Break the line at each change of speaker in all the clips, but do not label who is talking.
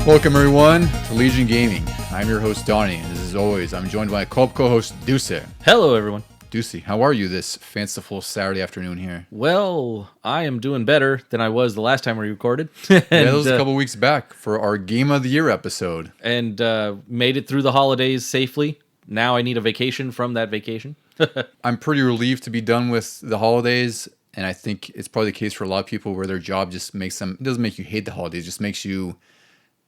Welcome everyone to Legion Gaming. I'm your host Donnie, and as always, I'm joined by my co-host Deucy.
Hello everyone.
Deucy, how are you this fanciful Saturday afternoon here?
Well, I am doing better than I was the last time we recorded.
That was a couple weeks back for our Game of the Year episode.
And made it through the holidays safely. Now I need a vacation from that vacation.
I'm pretty relieved to be done with the holidays, and I think it's probably the case for a lot of people where their job just makes them, it doesn't make you hate the holidays, it just makes you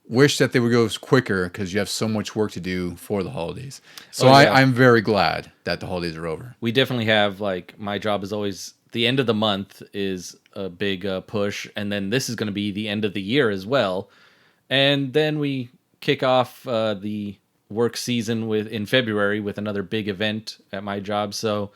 wish that they would go quicker because you have so much work to do for the holidays. So I'm very glad that the holidays are over.
We definitely have, like, my job is always, the end of the month is a big push, and then this is going to be the end of the year as well. And then we kick off the work season in February with another big event at my job. So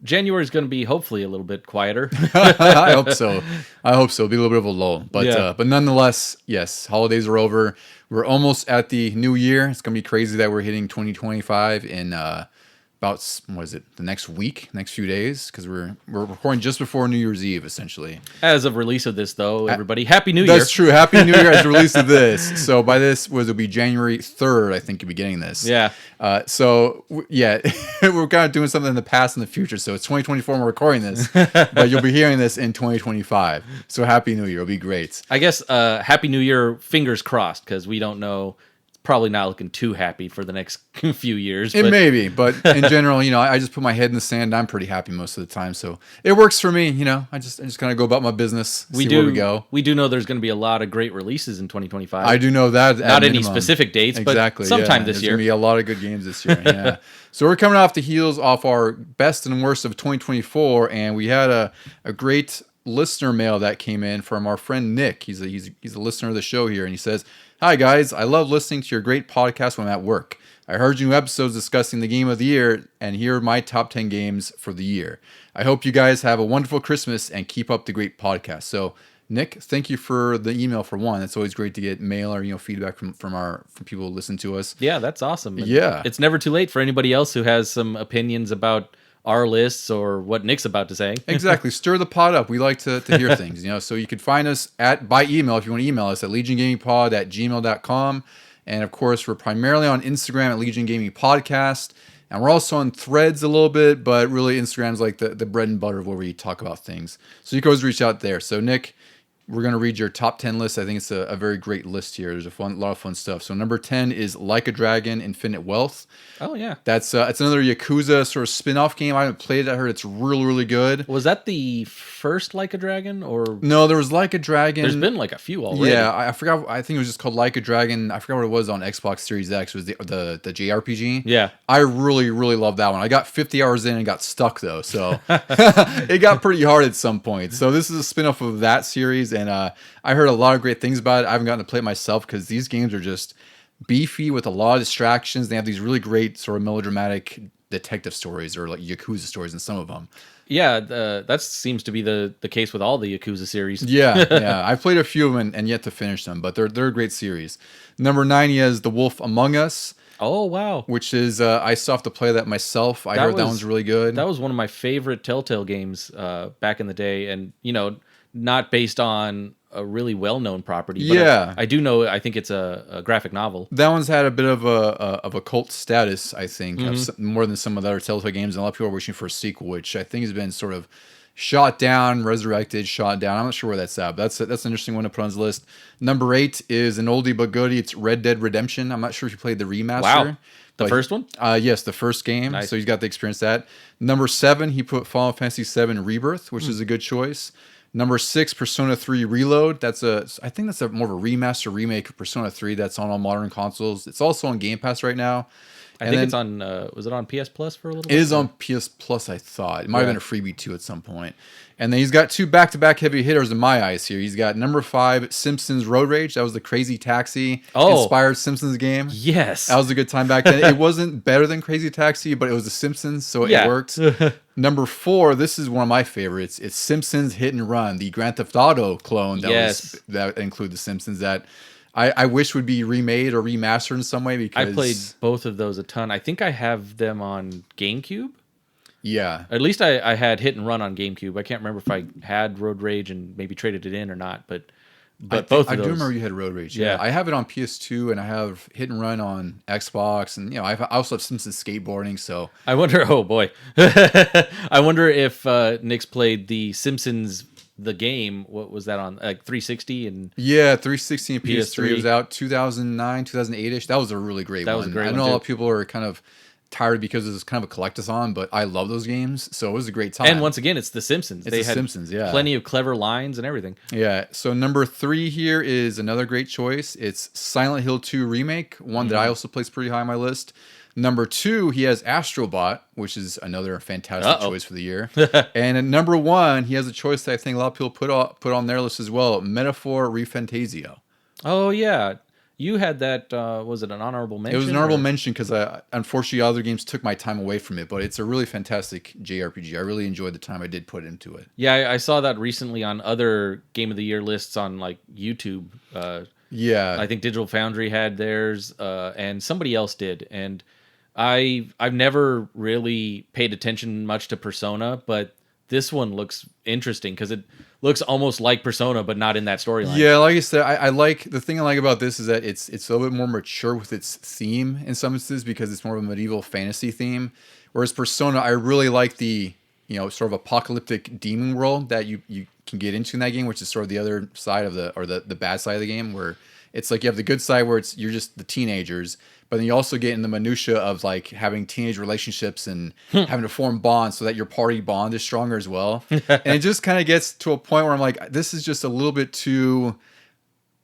January is going to be hopefully a little bit quieter.
I hope so. It'll be a little bit of a lull. But nonetheless, yes, holidays are over. We're almost at the new year. It's going to be crazy that we're hitting 2025 in about, what is it, the next few days? Because we're recording just before New Year's Eve, essentially.
As of release of this, though, everybody, Happy New Year.
That's true. Happy New Year as release of this. So by this, it'll be January 3rd, I think you'll be getting this.
Yeah.
We're kind of doing something in the past and the future. So it's 2024 and we're recording this, but you'll be hearing this in 2025. So Happy New Year. It'll be great.
I guess Happy New Year, fingers crossed, because we don't know. Probably not looking too happy for the next few years.
It may be, but in general, I just put my head in the sand. I'm pretty happy most of the time, so it works for me. I just kind of go about my business. See where we go.
We do know there's going to be a lot of great releases in 2025.
I do know that.
Not any specific dates,
exactly,
but sometime this
There's
year.
There's going to be a lot of good games this year. Yeah. So we're coming off the heels off our best and worst of 2024, and we had a great listener mail that came in from our friend Nick. He's a listener of the show here, and he says, "Hi guys, I love listening to your great podcast when I'm at work. I heard your new episodes discussing the game of the year, and here are my top 10 games for the year. I hope you guys have a wonderful Christmas and keep up the great podcast." So Nick, thank you for the email for one. It's always great to get mail or feedback from people who listen to us.
Yeah, that's awesome. And
yeah,
it's never too late for anybody else who has some opinions about our lists or what Nick's about to say.
Exactly. Stir the pot up. We like to hear things, so you can find us by email if you want to email us at legiongamingpod@gmail.com. And of course, we're primarily on Instagram at Legion Gaming Podcast. And we're also on Threads a little bit, but really Instagram's like the bread and butter of where we talk about things. So you can always reach out there. So Nick, we're going to read your top 10 list. I think it's a very great list here. There's a lot of fun stuff. So number 10 is Like a Dragon, Infinite Wealth.
Oh, yeah.
It's another Yakuza sort of spin-off game. I haven't played it. I heard it's really, really good.
Was that the first Like a Dragon? Or
no, there was Like a Dragon.
There's been like a few already.
Yeah, I forgot. I think it was just called Like a Dragon. I forgot what it was on Xbox Series X. It was the JRPG.
Yeah.
I really, really love that one. I got 50 hours in and got stuck, though. So it got pretty hard at some point. So this is a spin-off of that series, and I heard a lot of great things about it. I haven't gotten to play it myself because these games are just beefy with a lot of distractions. They have these really great sort of melodramatic detective stories or like Yakuza stories in some of them.
Yeah, that seems to be the case with all the Yakuza series.
Yeah. I've played a few of them and yet to finish them, but they're a great series. Number 9 is The Wolf Among Us.
Oh, wow.
Which is, I still have to play that myself. I heard that one's really good.
That was one of my favorite Telltale games back in the day, and, not based on a really well-known property. But
yeah,
I do know. I think it's a graphic novel.
That one's had a bit of a cult status, I think, more than some of the other Telltale games. And a lot of people are wishing for a sequel, which I think has been sort of shot down, resurrected, shot down. I'm not sure where that's at, but that's an interesting one to put on his list. Number 8 is an oldie but goodie. It's Red Dead Redemption. I'm not sure if you played the remaster.
Wow. The first one?
Yes, the first game.
Nice.
So he's got the experience that. Number 7, he put Final Fantasy VII Rebirth, which is a good choice. Number 6, Persona 3 Reload. I think that's more of a remaster remake of Persona 3 that's on all modern consoles. It's also on Game Pass right now.
I think it's on, was it on PS Plus for a little bit?
It is on PS Plus, I thought. It might have been a freebie too at some point. And then he's got 2 back-to-back heavy hitters in my eyes here. He's got number 5, Simpsons Road Rage. That was the Crazy Taxi inspired Simpsons game.
Yes.
That was a good time back then. It wasn't better than Crazy Taxi, but it was the Simpsons, so it worked. Number 4, this is one of my favorites. It's Simpsons Hit and Run, the Grand Theft Auto clone that include the Simpsons that I wish would be remade or remastered in some way because
I played both of those a ton. I think I have them on GameCube.
Yeah.
At least I had Hit and Run on GameCube. I can't remember if I had Road Rage and maybe traded it in or not, but But both of
I
those,
do remember you had Road Rage. Yeah. I have it on PS2 and I have Hit and Run on Xbox, and I also have Simpsons skateboarding. So
I wonder. Oh boy, I wonder if Nick's played the Simpsons the game. What was that on? Like 360 and
yeah, 360 and PS3.
PS3.
It was out 2009, 2008ish. That was a really great one.
That was a great
I
one
know a lot of
too.
people are kind of tired because it's kind of a collectathon, but I love those games, so it was a great time.
And once again, it's the Simpsons.
It's
They
the
had
Simpsons, yeah.
plenty of clever lines and everything.
Yeah. So number 3 here is another great choice. It's Silent Hill 2 Remake, one that I also placed pretty high on my list. Number 2, he has Astrobot, which is another fantastic choice for the year. And at number 1, he has a choice that I think a lot of people put on their list as well, Metaphor Refantasio.
Oh yeah, you had that. Was it an honorable mention?
It was an honorable mention because unfortunately other games took my time away from it, but it's a really fantastic JRPG. I really enjoyed the time I did put into it.
Yeah, I saw that recently on other Game of the Year lists on like YouTube.
Yeah,
I think Digital Foundry had theirs, and somebody else did. And I've never really paid attention much to Persona, but this one looks interesting because it looks almost like Persona, but not in that storyline.
Yeah, like I said, I like the thing I like about this is that it's a little bit more mature with its theme in some instances because it's more of a medieval fantasy theme. Whereas Persona, I really like the sort of apocalyptic demon world that you can get into in that game, which is sort of the other side of the bad side of the game, where it's like you have the good side where you're just the teenagers, but then you also get in the minutia of like having teenage relationships and having to form bonds so that your party bond is stronger as well. And it just kind of gets to a point where I'm like, this is just a little bit too,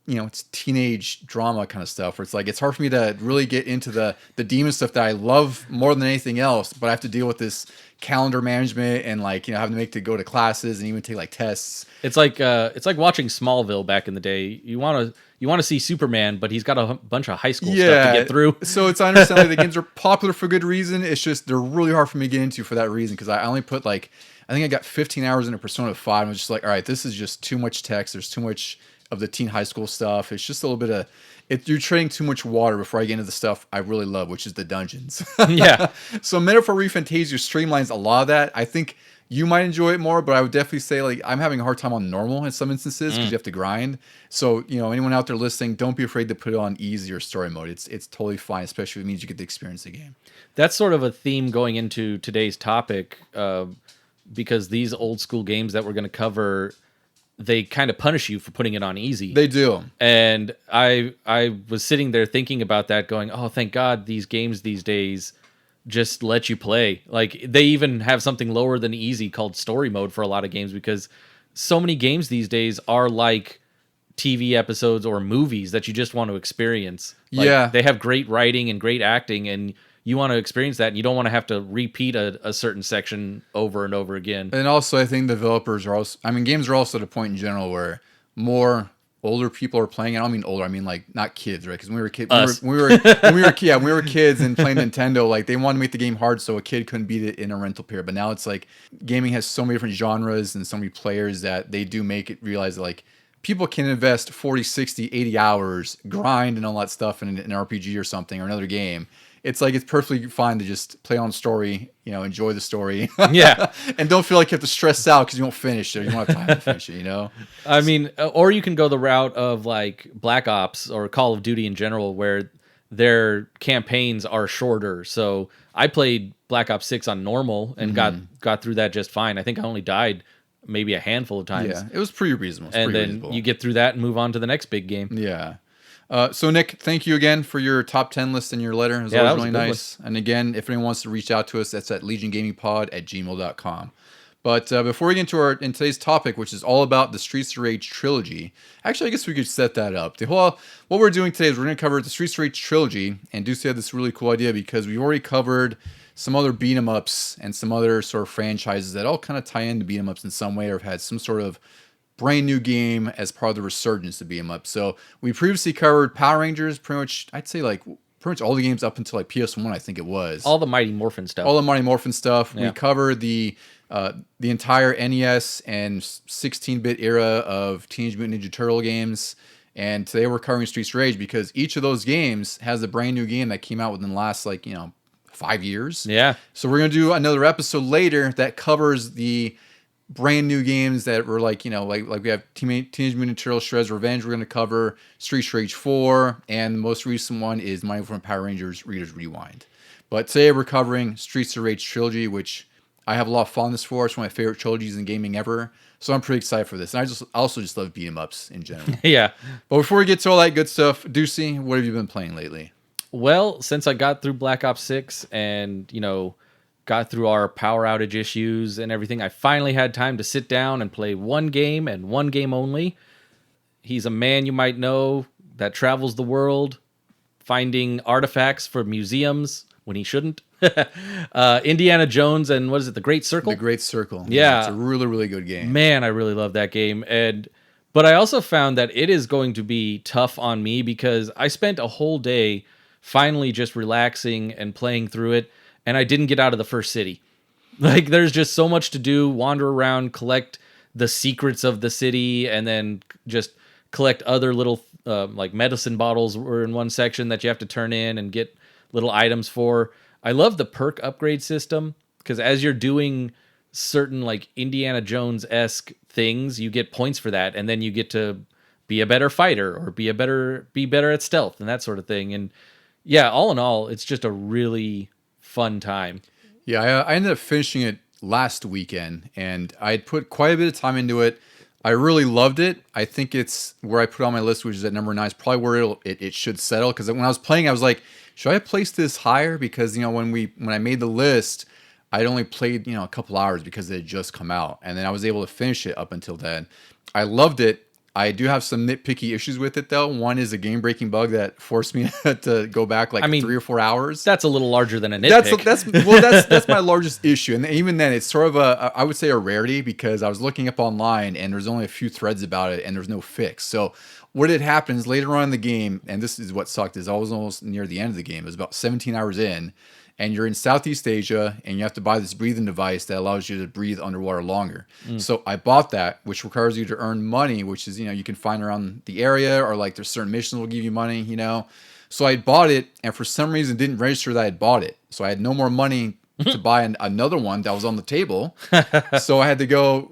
it's teenage drama kind of stuff where it's like, it's hard for me to really get into the demon stuff that I love more than anything else, but I have to deal with this calendar management and like, having to go to classes and even take like tests.
It's like watching Smallville back in the day. You want to see Superman, but he's got a bunch of high school stuff to get through.
So it's I understand like the games are popular for good reason. It's just they're really hard for me to get into for that reason because I only put I think I got 15 hours into Persona 5 and I was just like, all right, this is just too much text. There's too much of the teen high school stuff. It's just a little bit of you're treading too much water before I get into the stuff I really love, which is the dungeons.
Yeah.
So Metaphor Refantasio streamlines a lot of that. I think you might enjoy it more, but I would definitely say like I'm having a hard time on normal in some instances because you have to grind. So anyone out there listening, don't be afraid to put it on easy or story mode. It's totally fine, especially if it means you get to experience the game.
That's sort of a theme going into today's topic, because these old school games that we're going to cover, they kind of punish you for putting it on easy.
They do.
And I was sitting there thinking about that, going, oh, thank God these games these days just let you play. Like they even have something lower than easy called story mode for a lot of games because so many games these days are like TV episodes or movies that you just want to experience. Like, they have great writing and great acting and you want to experience that and you don't want to have to repeat a certain section over and over again.
And also I think developers are also, games are also at a point in general where more older people are playing. I don't mean older, I mean like not kids, right? Because when we were kids, when we were kids and playing Nintendo, like they wanted to make the game hard so a kid couldn't beat it in a rental period. But now it's like gaming has so many different genres and so many players that they do make it realize that like people can invest 40, 60, 80 hours, grind and all that stuff in an RPG or something or another game. It's like it's perfectly fine to just play on story, enjoy the story.
Yeah.
And don't feel like you have to stress out because you won't finish it or you don't have time to finish it,
I mean, or you can go the route of like Black Ops or Call of Duty in general where their campaigns are shorter. So I played Black Ops 6 on normal and got through that just fine. I think I only died maybe a handful of times.
Yeah, it was pretty reasonable.
You get through that and move on to the next big game.
Yeah. So Nick, thank you again for your top 10 list and your letter. It was always really nice. And again, if anyone wants to reach out to us, that's at legiongamingpod@gmail.com. But before we get into today's topic, which is all about the Streets of Rage trilogy, actually, I guess we could set that up. What we're doing today is we're going to cover the Streets of Rage trilogy, and Deucy had this really cool idea because we've already covered some other beat 'em ups and some other sort of franchises that all kind of tie into beat 'em ups in some way or have had some sort of brand new game as part of the resurgence of beat 'em up. So we previously covered Power Rangers, pretty much, I'd say like pretty much all the games up until like PS1, I think it was.
All the Mighty Morphin stuff.
All the Mighty Morphin stuff.
Yeah.
We covered the entire NES and 16-bit era of Teenage Mutant Ninja Turtle games. And today we're covering Streets of Rage because each of those games has a brand new game that came out within the last 5 years.
Yeah.
So we're going to do another episode later that covers the brand new games that were like, like we have Teenage Mutant Ninja Turtles Shredder's Revenge we're going to cover, Streets Rage 4, and the most recent one is Mighty Morphin Power Rangers Reader's Rewind. But today we're covering Streets of Rage Trilogy, which I have a lot of fondness for. It's one of my favorite trilogies in gaming ever. So I'm pretty excited for this. And I also just love beat 'em ups in general.
Yeah.
But before we get to all that good stuff, Deucy, what have you been playing lately?
Well, since I got through Black Ops 6 and, got through our power outage issues and everything, I finally had time to sit down and play one game and one game only. He's a man you might know that travels the world, finding artifacts for museums when he shouldn't. Indiana Jones and what is it, The Great Circle?
The Great Circle.
Yeah.
It's a really, really good game.
Man, I really love that game. But I also found that it is going to be tough on me because I spent a whole day finally just relaxing and playing through it, and I didn't get out of the first city. Like, there's just so much to do, wander around, collect the secrets of the city, and then just collect other little, like medicine bottles were in one section that you have to turn in and get little items for. I love the perk upgrade system, because as you're doing certain, like, Indiana Jones-esque things, you get points for that, and then you get to be a better fighter, or be better at stealth, and that sort of thing. And yeah, all in all, it's just a really fun time.
Yeah, I ended up finishing it last weekend, and I had put quite a bit of time into it. I really loved it. I think it's where I put on my list, which is at number 9. It's probably where it should settle. Because when I was playing, I was like, should I place this higher? Because when I made the list, I'd only played a couple hours because it had just come out, and then I was able to finish it up until then. I loved it. I do have some nitpicky issues with it, though. One is a game-breaking bug that forced me to go back 3 or 4 hours.
That's a little larger than a nitpick.
That's my largest issue, and even then, it's sort of I would say a rarity, because I was looking up online and there's only a few threads about it, and there's no fix. So what had happened is later on in the game, and this is what sucked, is I was almost near the end of the game. It was about 17 hours in. And you're in Southeast Asia, and you have to buy this breathing device that allows you to breathe underwater longer. So I bought that, which requires you to earn money, which is, you can find around the area, or like there's certain missions will give you money, So I bought it, and for some reason it didn't register that I had bought it. So I had no more money to buy another one that was on the table. So I had to go,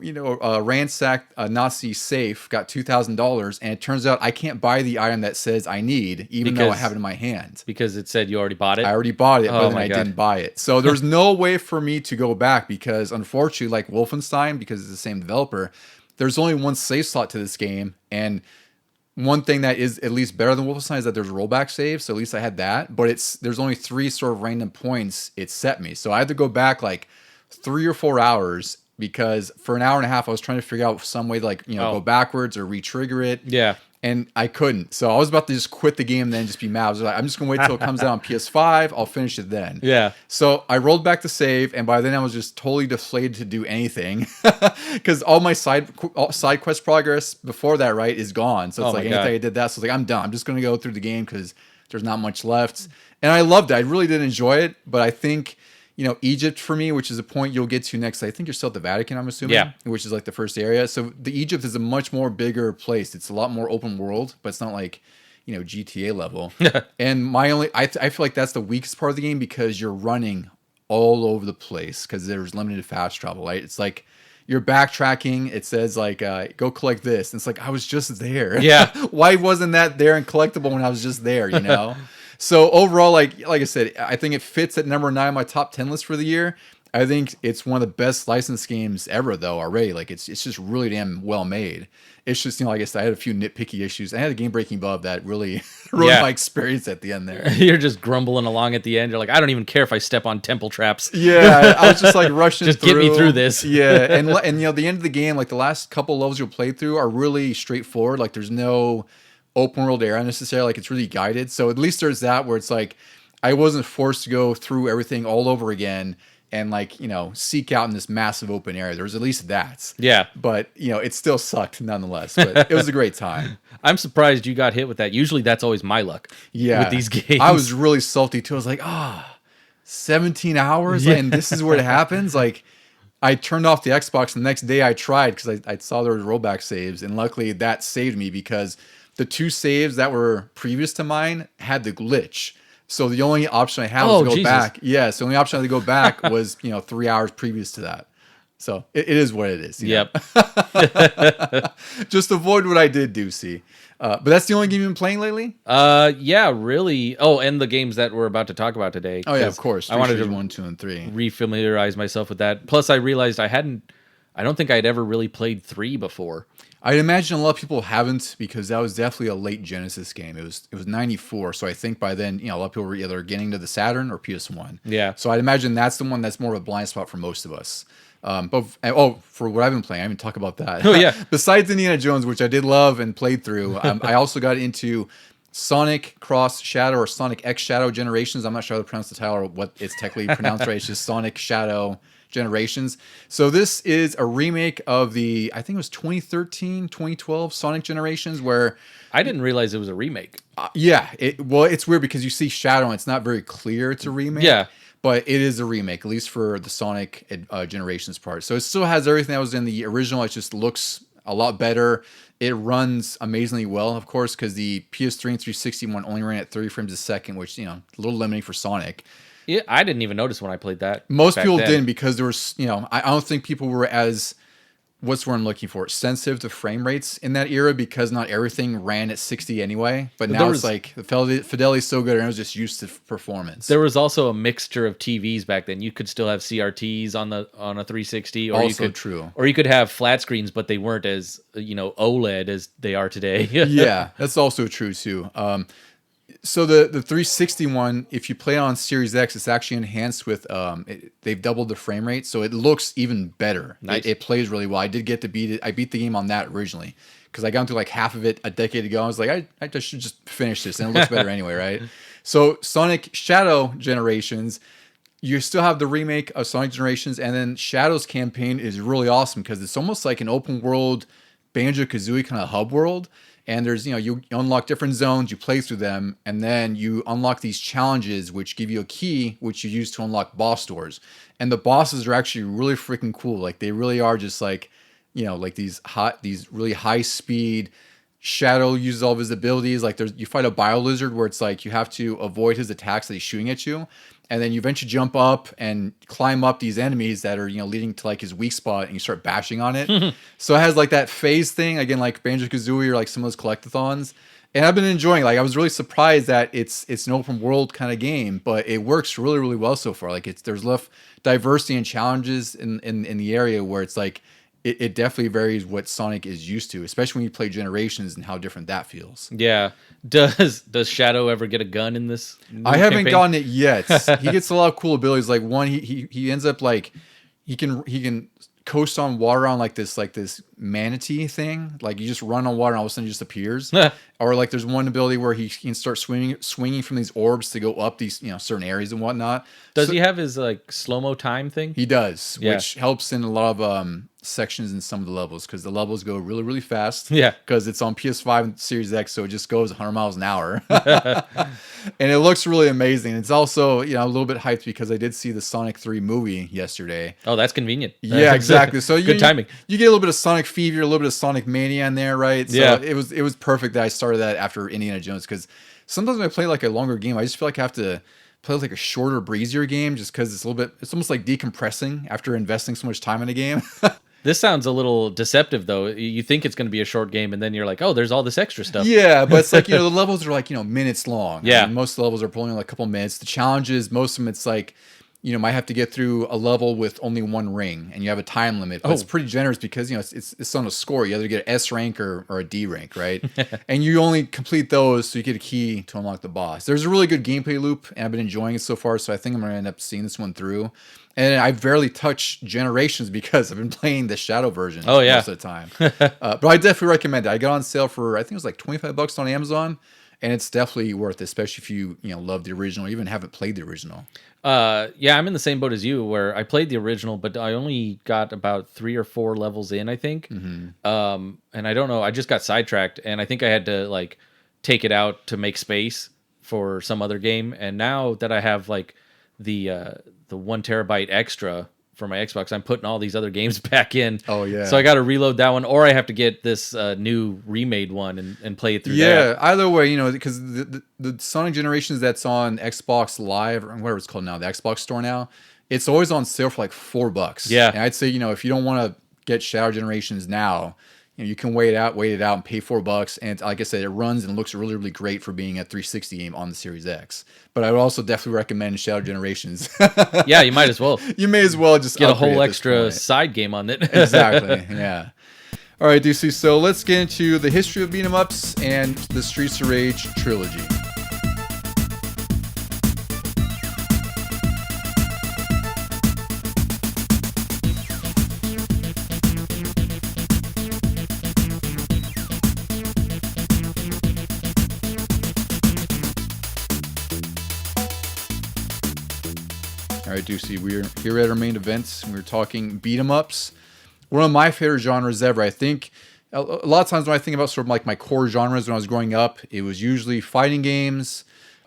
ransack a Nazi safe, got $2,000, and it turns out I can't buy the item that says I need, even though I have it in my hand.
Because it said you already bought it?
I already bought it, but then I didn't buy it. So there's no way for me to go back, because unfortunately, like Wolfenstein, because it's the same developer, there's only one save slot to this game, and one thing that is at least better than Wolfenstein is that there's rollback saves, so at least I had that. But there's only 3 sort of random points it set me, so I had to go back like 3 or 4 hours, because for an hour and a half I was trying to figure out some way to go backwards or re-trigger it.
Yeah.
And I couldn't. So I was about to just quit the game and then just be mad. I was like, I'm just going to wait till it comes out on PS5. I'll finish it then.
Yeah.
So I rolled back the save, and by then I was just totally deflated to do anything. Because all my side quest progress before that, right, is gone. So it's like anything I did that. So it's like, I'm done. I'm just going to go through the game because there's not much left. And I loved it. I really did enjoy it. But I think, Egypt for me, which is a point you'll get to next. I think you're still at the Vatican, I'm assuming. Yeah. Which is like the first area. So the Egypt is a much more bigger place. It's a lot more open world, but it's not like, GTA level. And I feel like that's the weakest part of the game, because you're running all over the place because there's limited fast travel, right? It's like you're backtracking. It says like, go collect this. And it's like, I was just there.
Yeah.
Why wasn't that there and collectible when I was just there, So overall, like I said, I think it fits at number 9 on my top 10 list for the year. I think it's one of the best licensed games ever, though, already. Like, it's just really damn well made. It's just, like I said, I had a few nitpicky issues. I had a game-breaking bug that really ruined my experience at the end there.
You're just grumbling along at the end. You're like, I don't even care if I step on temple traps.
Yeah, I was just like rushing
just
through.
Get me through this.
Yeah, and the end of the game, like the last couple levels you'll play through are really straightforward. Like, there's no open world area necessarily, like it's really guided. So at least there's that, where it's like I wasn't forced to go through everything all over again and seek out in this massive open area. There's at least that.
Yeah.
But it still sucked nonetheless. But it was a great time.
I'm surprised you got hit with that. Usually that's always my luck.
Yeah.
With these games.
I was really salty too. I was like, 17 hours? And this is where it happens? Like, I turned off the Xbox the next day I tried, because I saw there was rollback saves, and luckily that saved me, because the 2 saves that were previous to mine had the glitch. So the only option I had was to go back. Yeah, so the only option I had to go back was, 3 hours previous to that. So it is what it is.
Yep.
Just avoid what I did, Deucy. But that's the only game you've been playing lately?
Yeah, really. Oh, and the games that we're about to talk about today.
Oh, yeah, of course.
I wanted to
1, 2, and 3.
refamiliarize myself with that. Plus, I realized I don't think I'd ever really played 3 before.
I'd imagine a lot of people haven't, because that was definitely a late Genesis game. It was 94, so I think by then, a lot of people were either getting to the Saturn or PS1.
Yeah.
So I'd imagine that's the one that's more of a blind spot for most of us. But for what I've been playing, I haven't talked about that.
Oh, yeah.
Besides Indiana Jones, which I did love and played through, I also got into Sonic Cross Shadow or Sonic X Shadow Generations. I'm not sure how to pronounce the title or what it's technically pronounced right. It's just Sonic Shadow Generations. So this is a remake of the, I think it was 2013, 2012 Sonic Generations, where
I didn't realize it was a remake.
yeah, it's weird because you see Shadow and it's not very clear it's a remake.
Yeah.
But it is a remake, at least for the Sonic Generations part. So it still has everything that was in the original. It just looks a lot better. It runs amazingly well, of course, because the PS3 and 360 one only ran at 30 frames a second, which, a little limiting for Sonic.
Yeah, I didn't even notice when I played that.
Most people didn't, because there was, I don't think people were as, what's the word I'm looking for, sensitive to frame rates in that era, because not everything ran at 60 anyway. But now it's like the fidelity is so good, and I was just used to performance.
There was also a mixture of TVs back then. You could still have CRTs on a 360, or
true.
Or you could have flat screens, but they weren't as OLED as they are today.
Yeah, that's also true too. So the 360 one, if you play it on Series X, it's actually enhanced with they've doubled the frame rate, so it looks even better.
Nice.
It plays really well. I did get to beat it. I beat the game on that originally because I got through like half of it a decade ago. I was like, I just should just finish this, and it looks better anyway, right? So Sonic Shadow Generations, you still have the remake of Sonic Generations, and then Shadow's campaign is really awesome because it's almost like an open world Banjo-Kazooie kind of hub world. And there's, you unlock different zones, you play through them, and then you unlock these challenges, which give you a key, which you use to unlock boss doors. And the bosses are actually really freaking cool. Like, they really are just like, like these really high speed. Shadow uses all of his abilities. Like, you fight a bio lizard where it's like you have to avoid his attacks that he's shooting at you. And then you eventually jump up and climb up these enemies that are, leading to like his weak spot, and you start bashing on it. So it has like that phase thing, again, like Banjo-Kazooie or like some of those collectathons. And I've been enjoying it. Like, I was really surprised that it's an open world kind of game, but it works really, really well so far. Like, there's enough diversity and challenges in the area where it's like, it definitely varies what Sonic is used to, especially when you play Generations and how different that feels.
Yeah. Does Shadow ever get a gun in this?
I haven't gotten it yet. He gets a lot of cool abilities. Like, one, he ends up like he can coast on water on like this manatee thing. Like, you just run on water and all of a sudden it just appears. Or like there's one ability where he can start swinging from these orbs to go up these certain areas and whatnot.
Does he have his like slow-mo time thing?
He does, which helps in a lot of sections in some of the levels, because the levels go really, really fast.
Yeah.
Because it's on PS5 and Series X, so it just goes 100 miles an hour. And it looks really amazing. It's also, a little bit hyped because I did see the Sonic 3 movie yesterday.
Oh, that's convenient.
Yeah, exactly. So
good timing.
You get a little bit of Sonic Fever, a little bit of Sonic Mania in there, right? So
yeah.
It was perfect that I started that after Indiana Jones, because sometimes when I play like a longer game, I just feel like I have to play like a shorter, breezier game, just because it's almost like decompressing after investing so much time in a game.
This sounds a little deceptive, though. You think it's going to be a short game, and then you're like, oh, there's all this extra stuff.
Yeah, but it's like, the levels are like, minutes long.
Yeah.
I mean, most levels are only like a couple minutes. The challenges, most of them, it's like, might have to get through a level with only one ring, and you have a time limit. But it's pretty generous because, it's on a score. You either get an S rank or a D rank, right? And you only complete those, so you get a key to unlock the boss. There's a really good gameplay loop, and I've been enjoying it so far, so I think I'm going to end up seeing this one through. And I've barely touched Generations because I've been playing the Shadow version most of the time. But I definitely recommend it. I got on sale for, I think it was like $25 on Amazon, and it's definitely worth it, especially if you love the original or even haven't played the original.
Yeah, I'm in the same boat as you, where I played the original, but I only got about 3 or 4 levels in, I think. And I don't know, I just got sidetracked, and I think I had to like take it out to make space for some other game. And now that I have like the 1 terabyte extra for my Xbox, I'm putting all these other games back in.
Oh, yeah.
So I got to reload that one, or I have to get this new remade one and play it through that.
Either way, you know, because the Sonic Generations that's on Xbox Live or whatever it's called now, the Xbox Store now, it's always on sale for like $4.
Yeah.
And I'd say, you know, if you don't want to get Shadow Generations now, you know, you can wait it out and pay $4. And like I said, it runs and looks really, really great for being a 360 game on the Series X. But I would also definitely recommend Shadow Generations.
Yeah, you might as well.
You may as well just
get a
upgrade
whole
at this
extra
point.
side game on it.
Exactly. Yeah. All right, DC. So let's get into the history of beat 'em ups and the Streets of Rage trilogy. All right, Deucey, we're here at our main events. And we're talking beat 'em ups. One of my favorite genres ever. I think a lot of times when I think about sort of like my core genres when I was growing up, it was usually fighting games,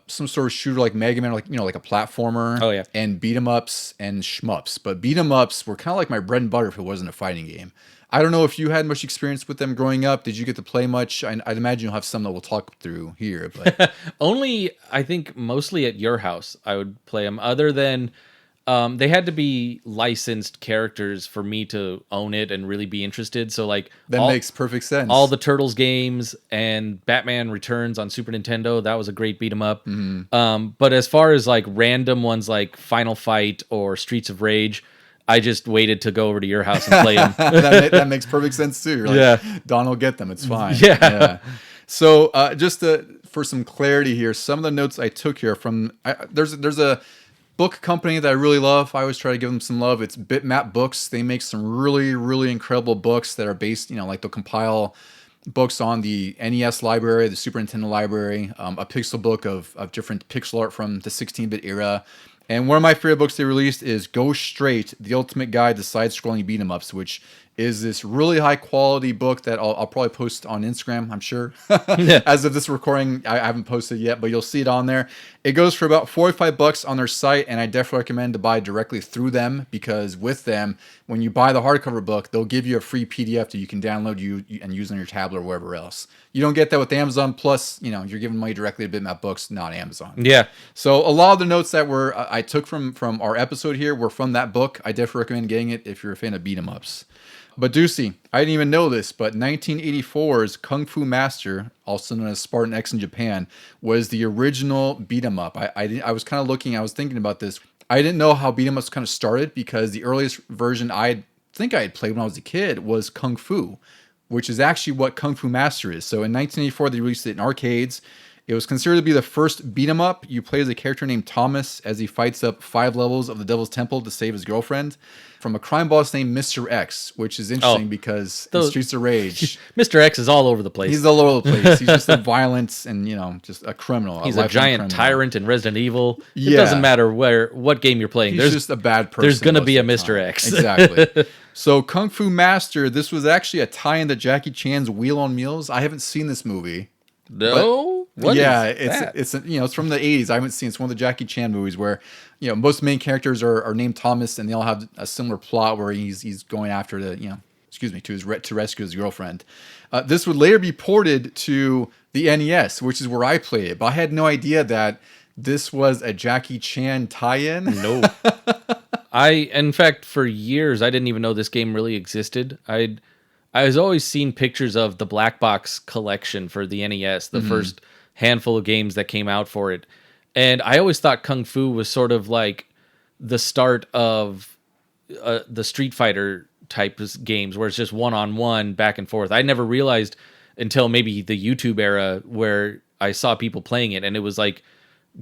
some sort of shooter like Mega Man, like, you know, like a platformer.
Oh, yeah.
And beat 'em ups and shmups. But beat 'em ups were kind of like my bread and butter if it wasn't a fighting game. I don't know if you had much experience with them growing up. Did you get to play much? I'd imagine you'll have some that we'll talk through here. But
Only, I think, mostly at your house I would play them. Other than they had to be licensed characters for me to own it and really be interested. So like
that makes perfect sense.
All the Turtles games and Batman Returns on Super Nintendo, that was a great beat 'em up. But as far as like random ones like Final Fight or Streets of Rage, I just waited to go over to your house and play them.
that makes perfect sense too. You're like,
Yeah.
Don will get them. It's fine.
Yeah.
So just for some clarity here, some of the notes I took here from there's a book company that I really love. I always try to give them some love. It's Bitmap Books. They make some really, really incredible books that are based, you know, like they'll compile books on the NES library, the Super Nintendo library, a pixel book of different pixel art from the 16-bit era. And one of my favorite books they released is Go Straight, The Ultimate Guide to Side-Scrolling Beat 'em Ups, which is this really high-quality book that I'll probably post on Instagram, I'm sure. As of this recording, I haven't posted it yet, but you'll see it on there. It goes for about $45 on their site, and I definitely recommend to buy directly through them, because with them, when you buy the hardcover book, they'll give you a free PDF that you can download and use on your tablet or wherever else. You don't get that with Amazon, plus, you know, you're giving money directly to Bitmap Books, not Amazon.
Yeah.
So a lot of the notes that I took from our episode here were from that book. I definitely recommend getting it if you're a fan of beat 'em ups. But Deucey, I didn't even know this, but 1984's Kung Fu Master, also known as Spartan X in Japan, was the original beat 'em up. I was kind of I was thinking about this. I didn't know how beat 'em ups kind of started, because the earliest version I think I had played when I was a kid was Kung Fu, which is actually what Kung Fu Master is. So in 1984, they released it in arcades. It was considered to be the first beat 'em up. You play as a character named Thomas as he fights up 5 levels of the Devil's Temple to save his girlfriend from a crime boss named Mr. X, which is interesting because in Streets of Rage,
Mr. X is all over the place.
he's all over the place. He's just a violence and, you know, just a criminal.
He's a giant tyrant in Resident Evil.
Yeah.
It doesn't matter what game you're playing.
He's just a bad person.
There's going to
most
be a
of the
Mr.
time.
X.
Exactly. So Kung Fu Master, this was actually a tie into Jackie Chan's Wheel on Meals. I haven't seen this movie.
No? What is that?
It's you know, it's from the 80s. I haven't seen it. It's one of the Jackie Chan movies where, you know, most main characters are named Thomas, and they all have a similar plot where he's going after to rescue his girlfriend. This would later be ported to the NES, which is where I played it. But I had no idea that this was a Jackie Chan tie-in.
No. In fact, for years, I didn't even know this game really existed. I was always seen pictures of the black box collection for the NES, the first handful of games that came out for it. And I always thought Kung Fu was sort of like the start of the Street Fighter type of games where it's just one-on-one, back and forth. I never realized until maybe the YouTube era where I saw people playing it, and it was like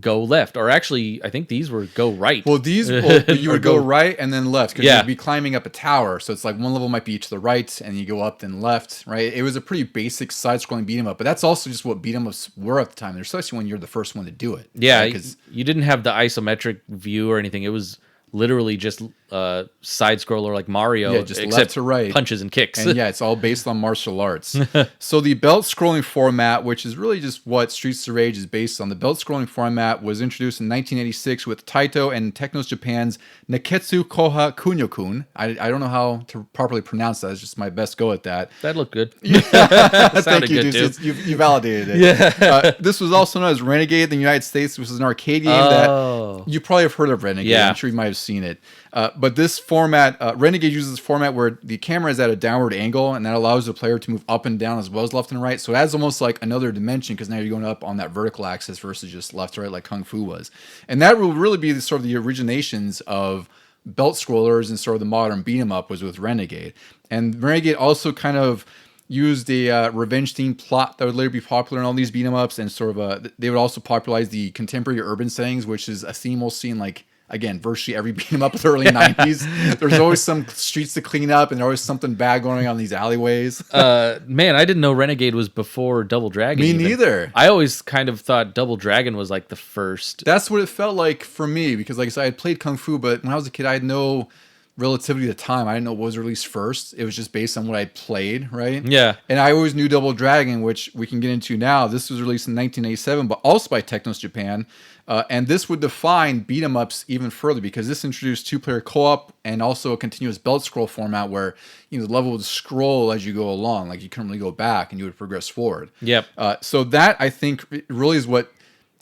go left, or actually I think these were go right.
Well, you would go right and then left, because
Yeah.
you'd be climbing up a tower. So it's like one level might be to the right, and you go up then left, right? It was a pretty basic side-scrolling beat 'em up, but that's also just what beat 'em ups were at the time, especially when you're the first one to do it.
Yeah,
right? 'Cause
you didn't have the isometric view or anything. It was literally just side scroller like Mario,
Yeah, just
except
left to right.
punches and kicks.
And yeah, it's all based on martial arts. So the belt-scrolling format, which is really just what Streets of Rage is based on, the belt-scrolling format was introduced in 1986 with Taito and Technos Japan's Neketsu Koha Kunio-kun. I don't know how to properly pronounce that. It's just my best go at that.
That looked good.
Thank you,
good
dude.
too.
You validated it.
Yeah.
This was also known as Renegade in the United States, which is an arcade game that you probably have heard of Renegade.
Yeah.
I'm sure you might have seen it. But this format, Renegade uses this format where the camera is at a downward angle, and that allows the player to move up and down as well as left and right. So it adds almost like another dimension because now you're going up on that vertical axis versus just left to right like Kung Fu was. And that will really be sort of the originations of belt scrollers and sort of the modern beat 'em up was with Renegade. And Renegade also kind of used a revenge themed plot that would later be popular in all these beat 'em ups, and sort of they would also popularize the contemporary urban settings, which is a theme we'll see in like, again, virtually every beat 'em up of the early 90s. There's always some streets to clean up, and there's always something bad going on in these alleyways.
Man, I didn't know Renegade was before Double Dragon.
Me neither.
I always kind of thought Double Dragon was like the first.
That's what it felt like for me, because like I said, I had played Kung Fu, but when I was a kid, I had no relativity to time. I didn't know what was released first. It was just based on what I played, right?
Yeah.
And I always knew Double Dragon, which we can get into now. This was released in 1987, but also by Technos Japan. And this would define beat 'em ups even further because this introduced two-player co-op and also a continuous belt scroll format where the level would scroll as you go along, like you couldn't really go back and you would progress forward.
Yep.
So that I think really is what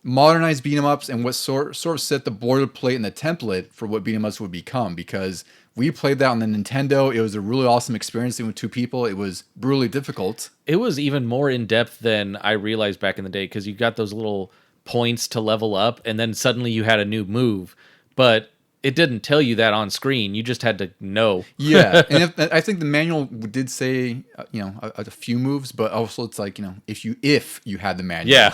modernized beat 'em ups and what sort of set the boilerplate and the template for what beat 'em ups would become, because we played that on the Nintendo. It was a really awesome experience with two people. It was brutally difficult.
It was even more in depth than I realized back in the day because you got those little points to level up, and then suddenly you had a new move, but it didn't tell you that on screen. You just had to know.
Yeah, and I think the manual did say a few moves, but also it's like if you had the manual.
Yeah.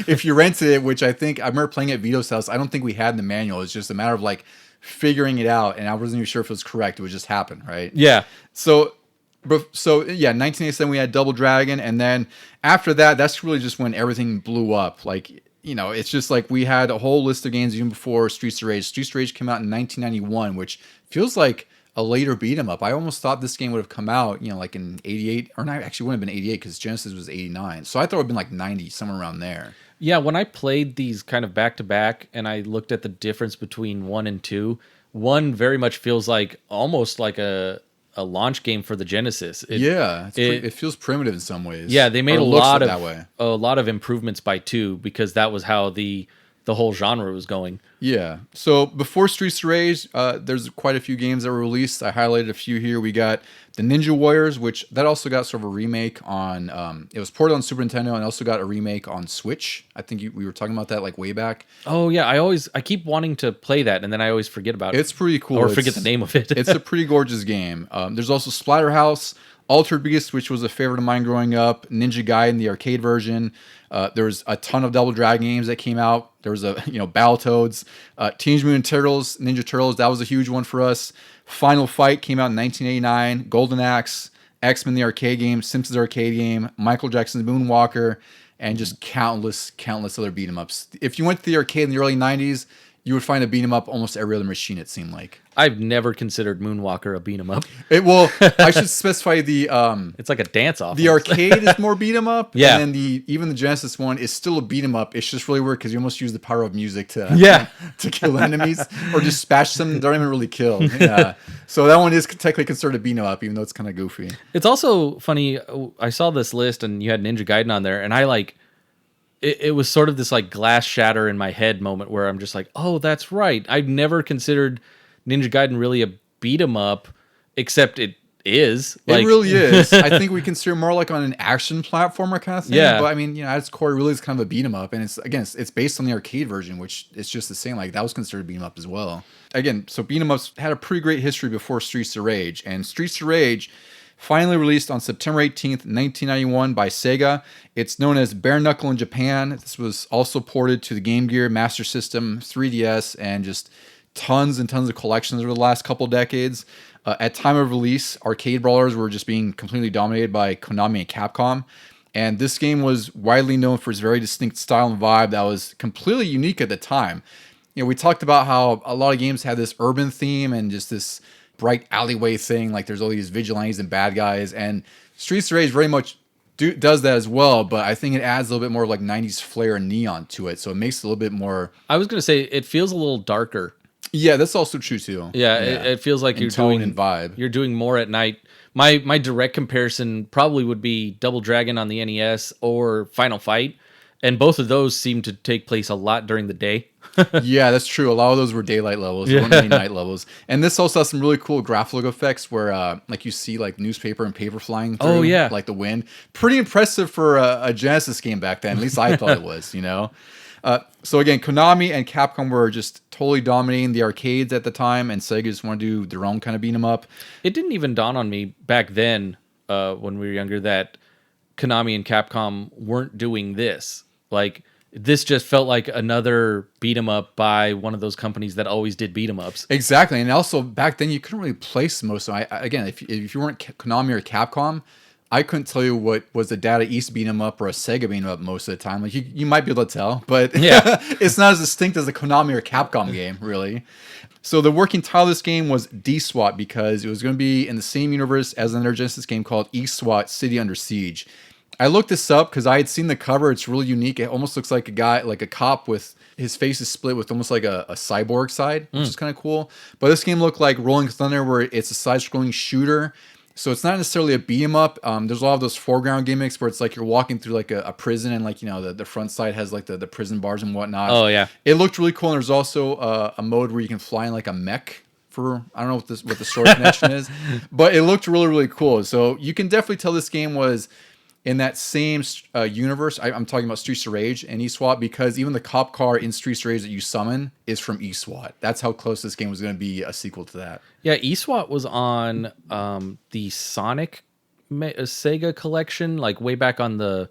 If you rented it, which I remember playing at Vito's house. I don't think we had the manual. It's just a matter of like figuring it out, and I wasn't even sure if it was correct. It would just happen, right?
Yeah.
So 1987 we had Double Dragon, and then after that, that's really just when everything blew up. Like it's just like we had a whole list of games even before Streets of Rage. Streets of Rage came out in 1991, which feels like a later beat 'em up. I almost thought this game would have come out, like in 88, or not, actually wouldn't have been 88 because Genesis was 89. So I thought it would have been like 90, somewhere around there.
Yeah, when I played these kind of back to back and I looked at the difference between 1 and 2, 1 very much feels like almost like a launch game for the Genesis.
It feels primitive in some ways.
Yeah, they made
a
lot of improvements by 2 because that was how the whole genre was going.
Yeah. So before Streets of Rage, there's quite a few games that were released. I highlighted a few here. We got the Ninja Warriors, which that also got sort of a remake on. It was ported on Super Nintendo and also got a remake on Switch. I think we were talking about that like way back.
Oh yeah, I keep wanting to play that and then I always forget about it.
It's pretty cool.
Or forget the name of it.
It's a pretty gorgeous game. There's also Splatterhouse, Altered Beast, which was a favorite of mine growing up, Ninja Gaiden, the arcade version. There's a ton of Double Dragon games that came out. There was Battletoads, Teenage Mutant Turtles, Ninja Turtles. That was a huge one for us. Final Fight came out in 1989. Golden Axe, X-Men the arcade game, Simpsons arcade game, Michael Jackson's Moonwalker, and just countless other beat 'em ups. If you went to the arcade in the early 90s, you would find a beat 'em up almost every other machine, it seemed like.
I've never considered Moonwalker a beat 'em up.
I should specify the
it's like a dance off.
The arcade is more beat 'em up,
yeah.
And then even the Genesis one is still a beat 'em up. It's just really weird because you almost use the power of music to kill enemies or just bash them that don't even really kill. Yeah. So that one is technically considered a beat 'em up, even though it's kind of goofy.
It's also funny. I saw this list and you had Ninja Gaiden on there, and I like. It was sort of this like glass shatter in my head moment where I'm just like, oh, that's right. I've never considered Ninja Gaiden really a beat 'em up, except it is.
It really is. I think we consider more like on an action platformer kind of thing.
Yeah.
But I mean, at its core, it really is kind of a beat 'em up, and it's based on the arcade version, which it's just the same. Like that was considered beat 'em up as well. Again, so beat 'em ups had a pretty great history before Streets of Rage, and Streets of Rage finally released on September 18th, 1991 by Sega. It's known as Bare Knuckle in Japan. This was also ported to the Game Gear, Master System, 3DS, and just tons and tons of collections over the last couple decades. At time of release, arcade brawlers were just being completely dominated by Konami and Capcom. And this game was widely known for its very distinct style and vibe that was completely unique at the time. we talked about how a lot of games have this urban theme and just this bright alleyway thing. Like there's all these vigilantes and bad guys, and Streets of Rage very much does that as well. But I think it adds a little bit more like 90s flair and neon to it, so it makes it a little bit more.
I was gonna say it feels a little darker.
Yeah, that's also true too.
Yeah, it feels like you're
tone
doing
and vibe.
You're doing more at night. My direct comparison probably would be Double Dragon on the NES or Final Fight, and both of those seem to take place a lot during the day.
Yeah, that's true. A lot of those were daylight levels, they weren't really night levels. And this also has some really cool graphical effects where, like, you see like newspaper and paper flying through,
Oh, yeah.
like the wind. Pretty impressive for a Genesis game back then. At least I thought it was. So again, Konami and Capcom were just totally dominating the arcades at the time, and Sega just wanted to do their own kind of beat 'em up.
It didn't even dawn on me back then, when we were younger, that Konami and Capcom weren't doing this. Like, this just felt like another beat 'em up by one of those companies that always did beat 'em ups.
Exactly, and also back then you couldn't really place most of them. Again, if you weren't Konami or Capcom, I couldn't tell you what was a Data East beat 'em up or a Sega beat 'em up most of the time. Like you might be able to tell, but
Yeah.
it's not as distinct as a Konami or Capcom game, really. So the working title of this game was D-SWAT because it was going to be in the same universe as another Genesis game called E-SWAT City Under Siege. I looked this up because I had seen the cover. It's really unique. It almost looks like a guy, like a cop with his face is split with almost like a cyborg side, which is kind of cool. But this game looked like Rolling Thunder, where it's a side-scrolling shooter. So it's not necessarily a beat 'em up. There's a lot of those foreground gimmicks where it's like you're walking through like a prison, and like the front side has like the prison bars and whatnot.
Oh yeah,
it looked really cool. And there's also a mode where you can fly in like a mech. For I don't know what the story connection is, but it looked really cool. So you can definitely tell this game was in that same universe. I'm talking about Streets of Rage and E-SWAT, because even the cop car in Streets of Rage that you summon is from E-SWAT. That's how close this game was going to be a sequel to that.
Yeah, E-SWAT was on the Sonic Sega collection, like way back on the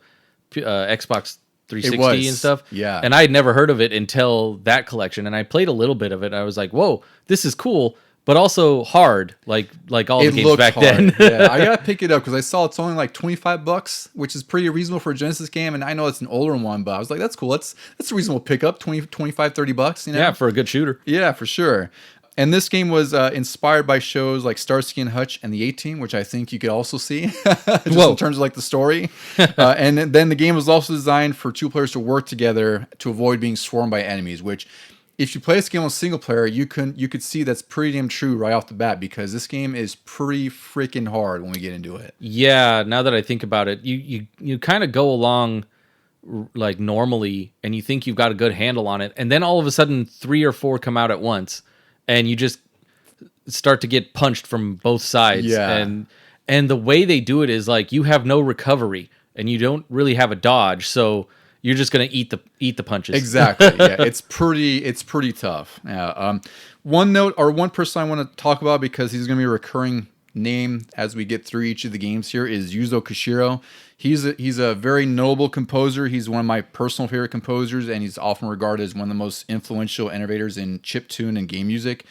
Xbox 360 and stuff.
Yeah.
And I had never heard of it until that collection, and I played a little bit of it. And I was like, whoa, this is cool, but also hard, like all the games back then.
Yeah, I gotta pick it up because I saw it's only like $25, which is pretty reasonable for a Genesis game. And I know it's an older one, but I was like, that's cool. That's a reasonable pickup, $25, $30.
Yeah, for a good shooter.
Yeah, for sure. And this game was inspired by shows like Starsky and Hutch and the A-Team, which I think you could also see just in terms of like the story. And then the game was also designed for two players to work together to avoid being swarmed by enemies, which if you play this game on single player, you could see that's pretty damn true right off the bat, because this game is pretty freaking hard when we get into it.
Yeah, now that I think about it, you kind of go along like normally, and you think you've got a good handle on it, and then all of a sudden 3 or 4 come out at once, and you just start to get punched from both sides.
Yeah.
And the way they do it is like you have no recovery, and you don't really have a dodge, so you're just gonna eat the punches.
Exactly. Yeah, it's pretty tough. Yeah. One note, or one person I want to talk about, because he's gonna be a recurring name as we get through each of the games here, is Yuzo Koshiro. He's a very notable composer. He's one of my personal favorite composers, and he's often regarded as one of the most influential innovators in chiptune and game music.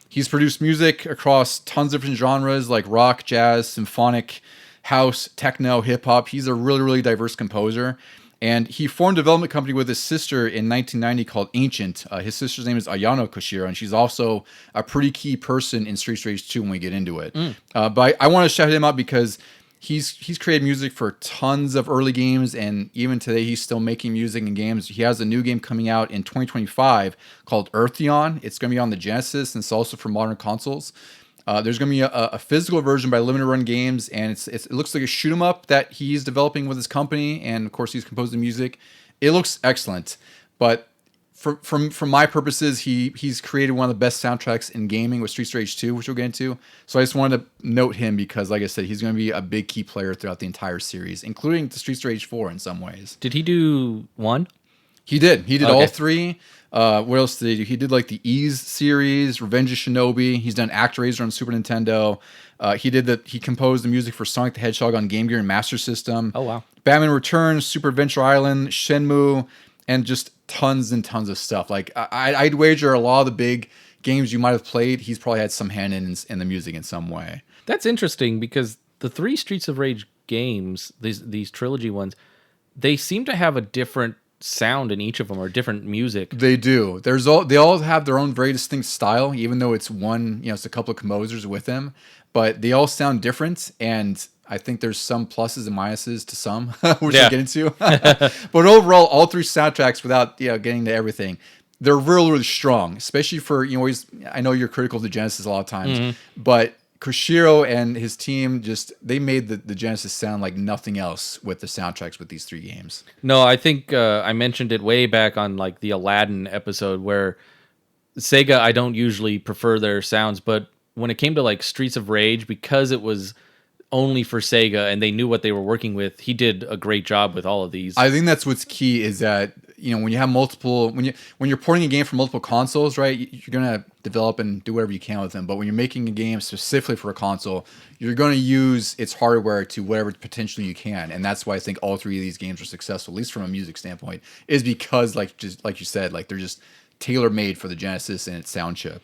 He's produced music across tons of different genres like rock, jazz, symphonic, house, techno, hip hop. He's a really diverse composer. And he formed a development company with his sister in 1990 called Ancient. His sister's name is Ayano Koshiro, and she's also a pretty key person in Streets of Rage 2 when we get into it. But I want to shout him out because he's created music for tons of early games, and even today he's still making music in games. He has a new game coming out in 2025 called Eartheon. It's going to be on the Genesis, and it's also for modern consoles. There's going to be a physical version by Limited Run Games, and it looks like a shoot 'em up that he's developing with his company, and of course he's composing music. It looks excellent, but from my purposes, he's created one of the best soundtracks in gaming with Streets of Rage 2, which we'll get into. So I just wanted to note him because, like I said, he's going to be a big key player throughout the entire series, including the Streets of Rage 4 in some ways.
Did he do 1?
He did. He did
Okay.
all 3. What else did he do? He did like the Ease series, Revenge of Shinobi. He's done ActRaiser on Super Nintendo. He composed the music for Sonic the Hedgehog on Game Gear and Master System.
Oh wow.
Batman Returns, Super Adventure Island, Shenmue, and just tons and tons of stuff. Like I'd wager a lot of the big games you might have played, he's probably had some hand in the music in some way.
That's interesting because the 3 Streets of Rage games, these trilogy ones, they seem to have a different sound in each of them or different music.
They do. They all have their own very distinct style, even though it's one, it's a couple of composers with them, but they all sound different. And I think there's some pluses and minuses to some, which we'll get into. But overall, all three soundtracks, without getting to everything, they're really, really strong. Especially for I know you're critical of the Genesis a lot of times, but Koshiro and his team they made the Genesis sound like nothing else with the soundtracks with these three games.
No, I think I mentioned it way back on like the Aladdin episode where Sega, I don't usually prefer their sounds, but when it came to like Streets of Rage, because it was only for Sega and they knew what they were working with, he did a great job with all of these.
I think that's what's key is that when you have multiple, when you're porting a game from multiple consoles, right, you're gonna develop and do whatever you can with them. But when you're making a game specifically for a console, you're gonna use its hardware to whatever potentially you can, and that's why I think all three of these games are successful, at least from a music standpoint, is because like you said, like they're just tailor made for the Genesis and its sound chip.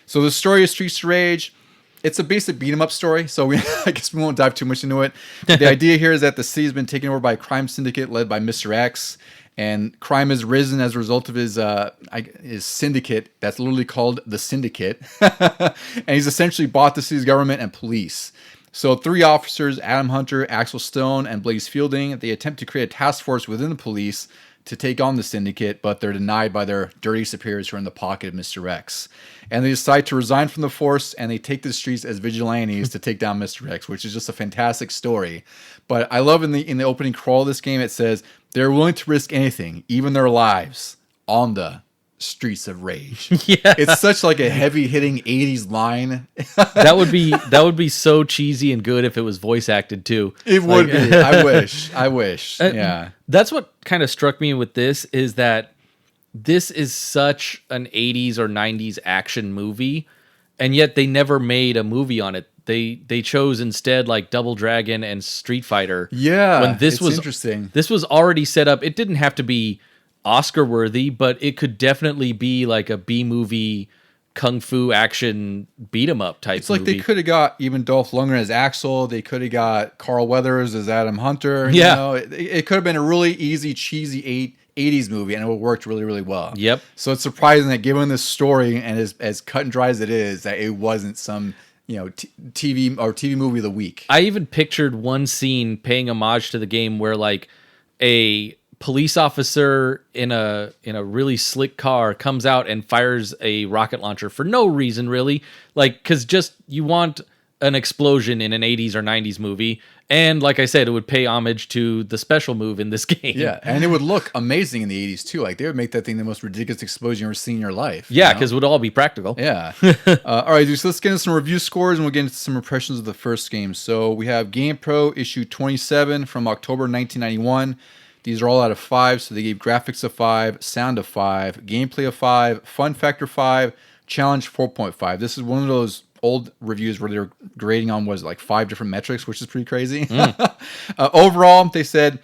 So the story of Streets of Rage. It's a basic beat 'em up story, so I guess we won't dive too much into it. The idea here is that the city has been taken over by a crime syndicate led by Mr. X, and crime has risen as a result of his syndicate that's literally called the Syndicate. And he's essentially bought the city's government and police. So three officers, Adam Hunter, Axel Stone, and Blaze Fielding, they attempt to create a task force within the police to take on the Syndicate, but they're denied by their dirty superiors who are in the pocket of Mr. X. And they decide to resign from the force, and they take to the streets as vigilantes to take down Mr. X, which is just a fantastic story. But I love in the opening crawl of this game, it says, they're willing to risk anything, even their lives, on the Streets of Rage.
Yeah.
It's such like a heavy-hitting 80s line.
That would be so cheesy and good if it was voice acted too.
It would be. I wish. Yeah.
That's what kind of struck me with this is that this is such an 80s or 90s action movie, and yet they never made a movie on it. They chose instead like Double Dragon and Street Fighter.
Yeah.
When this was
interesting.
This was already set up. It didn't have to be Oscar worthy, but it could definitely be like a B movie kung fu action beat 'em up type.
It's like
movie.
they could have got even Dolph Lundgren as Axel. They could have got Carl Weathers as Adam Hunter.
Yeah.
It could have been a really easy, cheesy 80s movie, and it would have worked really, really well.
Yep.
So it's surprising that given this story and as cut and dry as it is, that it wasn't some TV movie of the week.
I even pictured one scene paying homage to the game where like a police officer in a really slick car comes out and fires a rocket launcher for no reason really, like because just you want an explosion in an 80s or 90s movie, and like I said, it would pay homage to the special move in this game.
Yeah, and it would look amazing in the 80s too. Like they would make that thing the most ridiculous explosion you've ever seen in your life.
Yeah, because it would all be practical.
Yeah. All right, dude, so let's get into some review scores and we'll get into some impressions of the first game. So we have GamePro issue 27 from October 1991. These are all out of 5, so they gave graphics a 5, sound a 5, gameplay a 5, fun factor 5, challenge 4.5. This is one of those old reviews where they're grading on like 5 different metrics, which is pretty crazy. Overall, they said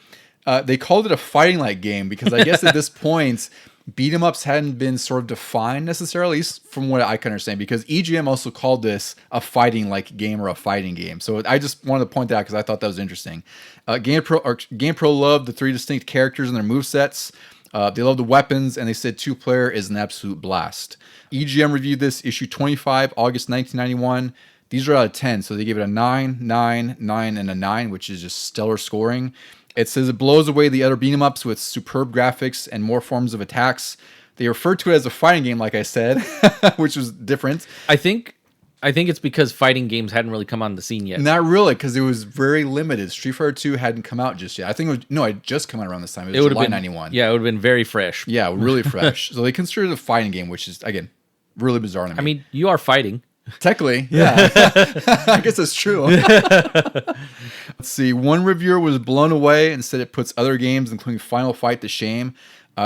they called it a fighting-like game because I guess at this point, beat 'em ups hadn't been sort of defined necessarily, at least from what I can understand, because EGM also called this a fighting-like game or a fighting game. So I just wanted to point that out because I thought that was interesting. GamePro loved the 3 distinct characters and their movesets. They love the weapons, and they said 2-player is an absolute blast. EGM reviewed this issue 25, August 1991. These are out of 10, so they gave it a 9, 9, 9, and a 9, which is just stellar scoring. It says it blows away the other beat 'em ups with superb graphics and more forms of attacks. They referred to it as a fighting game, like I said, which was different.
I think it's because fighting games hadn't really come on the scene yet.
Not really, because it was very limited. Street Fighter 2 hadn't come out just yet. I think it had just come out around this time. It was July 91.
Yeah, it would have been very fresh.
Yeah, really fresh. So they considered it a fighting game, which is, again, really bizarre to me.
I mean, you are fighting.
Technically, yeah. I guess that's true. Let's see. One reviewer was blown away and said it puts other games, including Final Fight, to shame.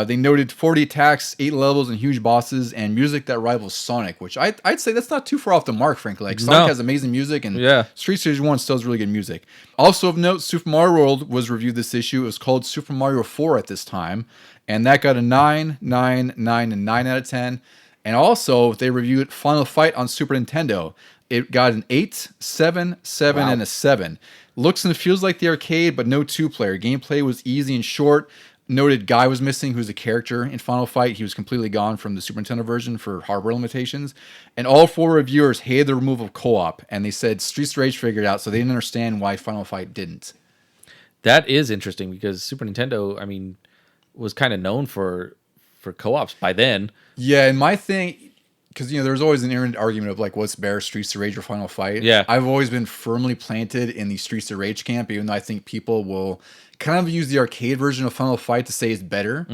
They noted 40 attacks, 8 levels, and huge bosses, and music that rivals Sonic, which I'd say that's not too far off the mark, frankly. Like Sonic has amazing music, and Street Fighter 1 still has really good music. Also of note, Super Mario World was reviewed this issue. It was called Super Mario 4 at this time, and that got a 9, 9, 9, and 9 out of 10. And also, they reviewed Final Fight on Super Nintendo. It got an 8, 7, 7, and a 7. Looks and feels like the arcade, but no 2-player. Gameplay was easy and short. noted Guy was missing, who's a character in Final Fight. He was completely gone from the Super Nintendo version for hardware limitations. And all 4 reviewers hated the removal of co-op, and they said Streets of Rage figured it out, so they didn't understand why Final Fight didn't.
That is interesting because Super Nintendo, I mean, was kind of known for co-ops by then.
Yeah, and my thing, because there's always an internet argument of like what's better, Streets of Rage or Final Fight.
Yeah,
I've always been firmly planted in the Streets of Rage camp, even though I think people will kind of use the arcade version of Final Fight to say it's better.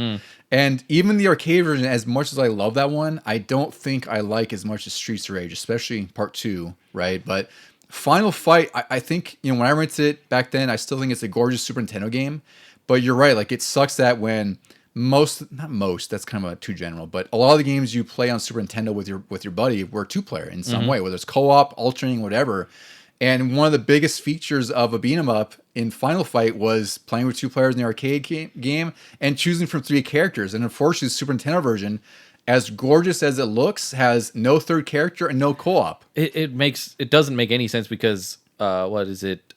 And even the arcade version, as much as I love that one, I don't think I like as much as Streets of Rage, especially Part 2, right? But Final Fight, I think, when I rented it back then, I still think it's a gorgeous Super Nintendo game. But you're right, like it sucks that when not most, that's kind of too general, but a lot of the games you play on Super Nintendo with your buddy were 2-player in some way, whether it's co-op, alternating, whatever. And one of the biggest features of a beat 'em up in Final Fight was playing with 2 players in the arcade game and choosing from 3 characters. And unfortunately, the Super Nintendo version, as gorgeous as it looks, has no third character and no co-op.
It doesn't make any sense because what is it?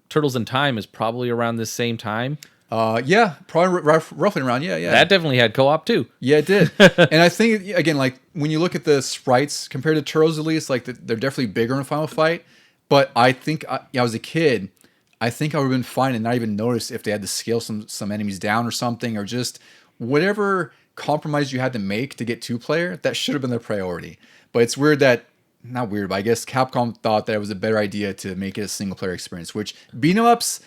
Turtles in Time is probably around this same time.
Yeah, probably roughly around. Yeah.
That definitely had co-op too.
Yeah, it did. And I think again, like when you look at the sprites compared to Turtles, at least, like they're definitely bigger in Final Fight. But I think I was a kid. I think I would have been fine and not even noticed if they had to scale some enemies down or something, or just whatever compromise you had to make to get 2-player. That should have been their priority. But it's weird that. Not weird, but I guess Capcom thought that it was a better idea to make it a single-player experience, which beat 'em ups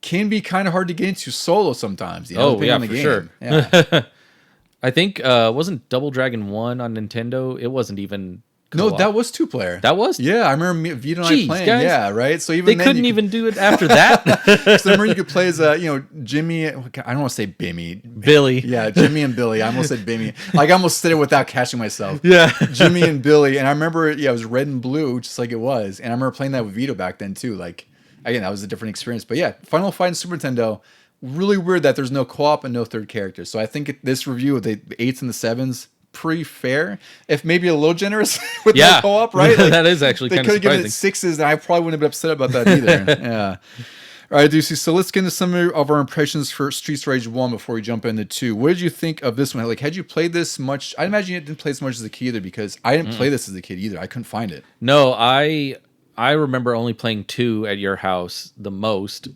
can be kind of hard to get into solo sometimes.
Depending on the
game.
Sure.
Yeah.
I think wasn't Double Dragon 1 on Nintendo? It wasn't even co-op.
No, that was 2-player.
That was?
Yeah, I remember Vito and I playing.
Guys,
yeah, right. So even
they
then
couldn't even do it after that.
So I remember you could play as Jimmy. I don't want to say Bimmy.
Billy.
Yeah, Jimmy and Billy. I almost said Bimmy. Like I almost said it without catching myself.
Yeah.
Jimmy and Billy, and I remember it was red and blue, just like it was. And I remember playing that with Vito back then too. Like again, that was a different experience. But yeah, Final Fight and Super Nintendo. Really weird that there's no co-op and no third character. So I think this review of the 8s and the 7s. Pretty fair, if maybe a little generous with no co-op, right? Like,
that is actually kind of surprising.
They could have given it 6s, and I probably wouldn't have been upset about that either. Yeah. All right, Deucy. So let's get into some of our impressions for Streets of Rage 1 before we jump into 2. What did you think of this one? Like, had you played this much? I imagine you didn't play as much as a kid either, because I didn't play this as a kid either. I couldn't find it.
No, I remember only playing 2 at your house the most,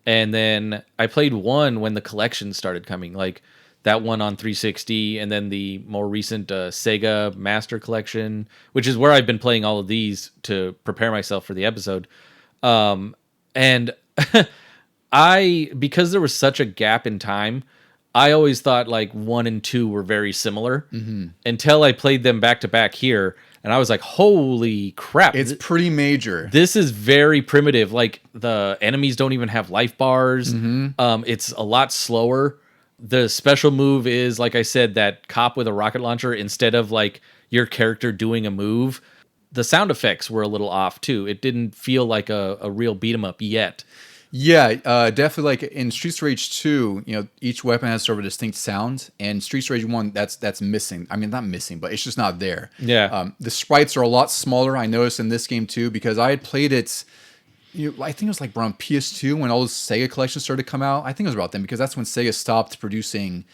and then I played 1 when the collection started coming, like that one on 360, and then the more recent Sega Master Collection, which is where I've been playing all of these to prepare myself for the episode. And because there was such a gap in time, I always thought like 1 and 2 were very similar until I played them back to back here. And I was like, holy crap.
It's pretty major.
This is very primitive. Like the enemies don't even have life bars. It's a lot slower. The special move is, like I said, that cop with a rocket launcher instead of like your character doing a move. The sound effects were a little off too. It didn't feel like a real beat 'em up yet.
Yeah, definitely. Like in Streets of Rage 2, each weapon has sort of a distinct sound, and Streets of Rage 1, that's missing. I mean, not missing, but it's just not there.
Yeah.
The sprites are a lot smaller. I noticed in this game too, because I had played it. I think it was like around PS2 when all those Sega collections started to come out. I think it was about then, because that's when Sega stopped producing,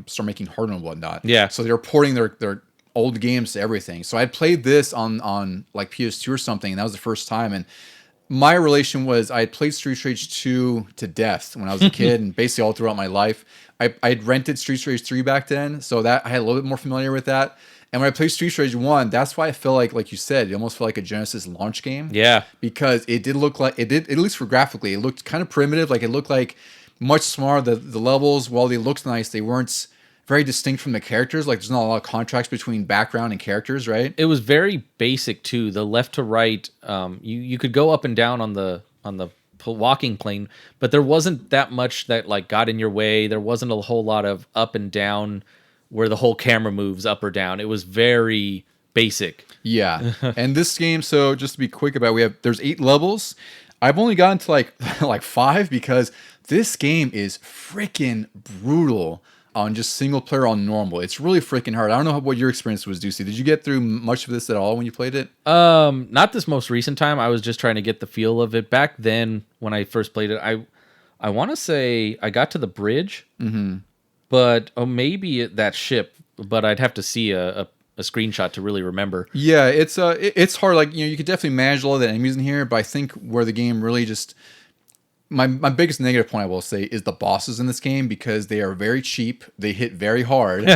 start making hardware and whatnot.
Yeah.
So they were porting their old games to everything. So I played this on like PS2 or something, and that was the first time. And my relation was I had played Streets of Rage 2 to death when I was a kid, and basically all throughout my life. I'd rented Streets of Rage 3 back then, so that I had a little bit more familiar with that. And when I played Streets of Rage 1, that's why I feel like you said, it almost felt like a Genesis launch game.
Yeah.
Because it did look like, at least for graphically, it looked kind of primitive. Like it looked like much smaller. The levels, while they looked nice, they weren't very distinct from the characters. Like there's not a lot of contrast between background and characters, right?
It was very basic too. The left to right, you could go up and down on the walking plane, but there wasn't that much that like got in your way. There wasn't a whole lot of up and down where the whole camera moves up or down. It was very basic.
Yeah. And this game, so just to be quick about it, there's 8 levels. I've only gotten to like 5 because this game is freaking brutal on just single player on normal. It's really freaking hard. I don't know what your experience was, Deucy. Did you get through much of this at all when you played it? Not
this most recent time. I was just trying to get the feel of it. Back then, when I first played it, I want to say I got to the bridge, but maybe that ship. But I'd have to see a screenshot to really remember.
Yeah, it's hard. Like, you could definitely manage all of the enemies in here, but I think where the game really just my biggest negative point, I will say, is the bosses in this game, because they are very cheap. They hit very hard,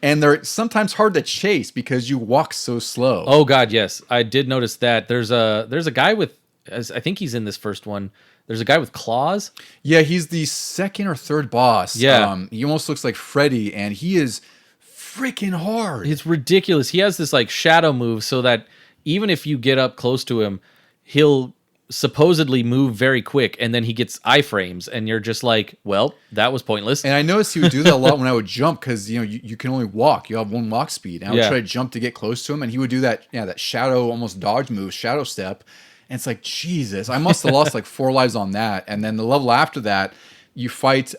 and they're sometimes hard to chase because you walk so slow.
Oh God, yes, I did notice that. There's a guy with, I think he's in this first one. There's a guy with claws.
Yeah, he's the second or third boss.
Yeah,
he almost looks like Freddy, and he is freaking hard.
It's ridiculous. He has this like shadow move, so that even if you get up close to him, he'll supposedly move very quick, and then he gets iframes, and you're just like, well, that was pointless.
And I noticed he would do that a lot when I would jump, because you can only walk. You have one walk speed. And I would try to jump to get close to him, and he would do that that shadow, almost dodge move, shadow step. And it's like, Jesus, I must have lost like 4 lives on that. And then the level after that, you fight.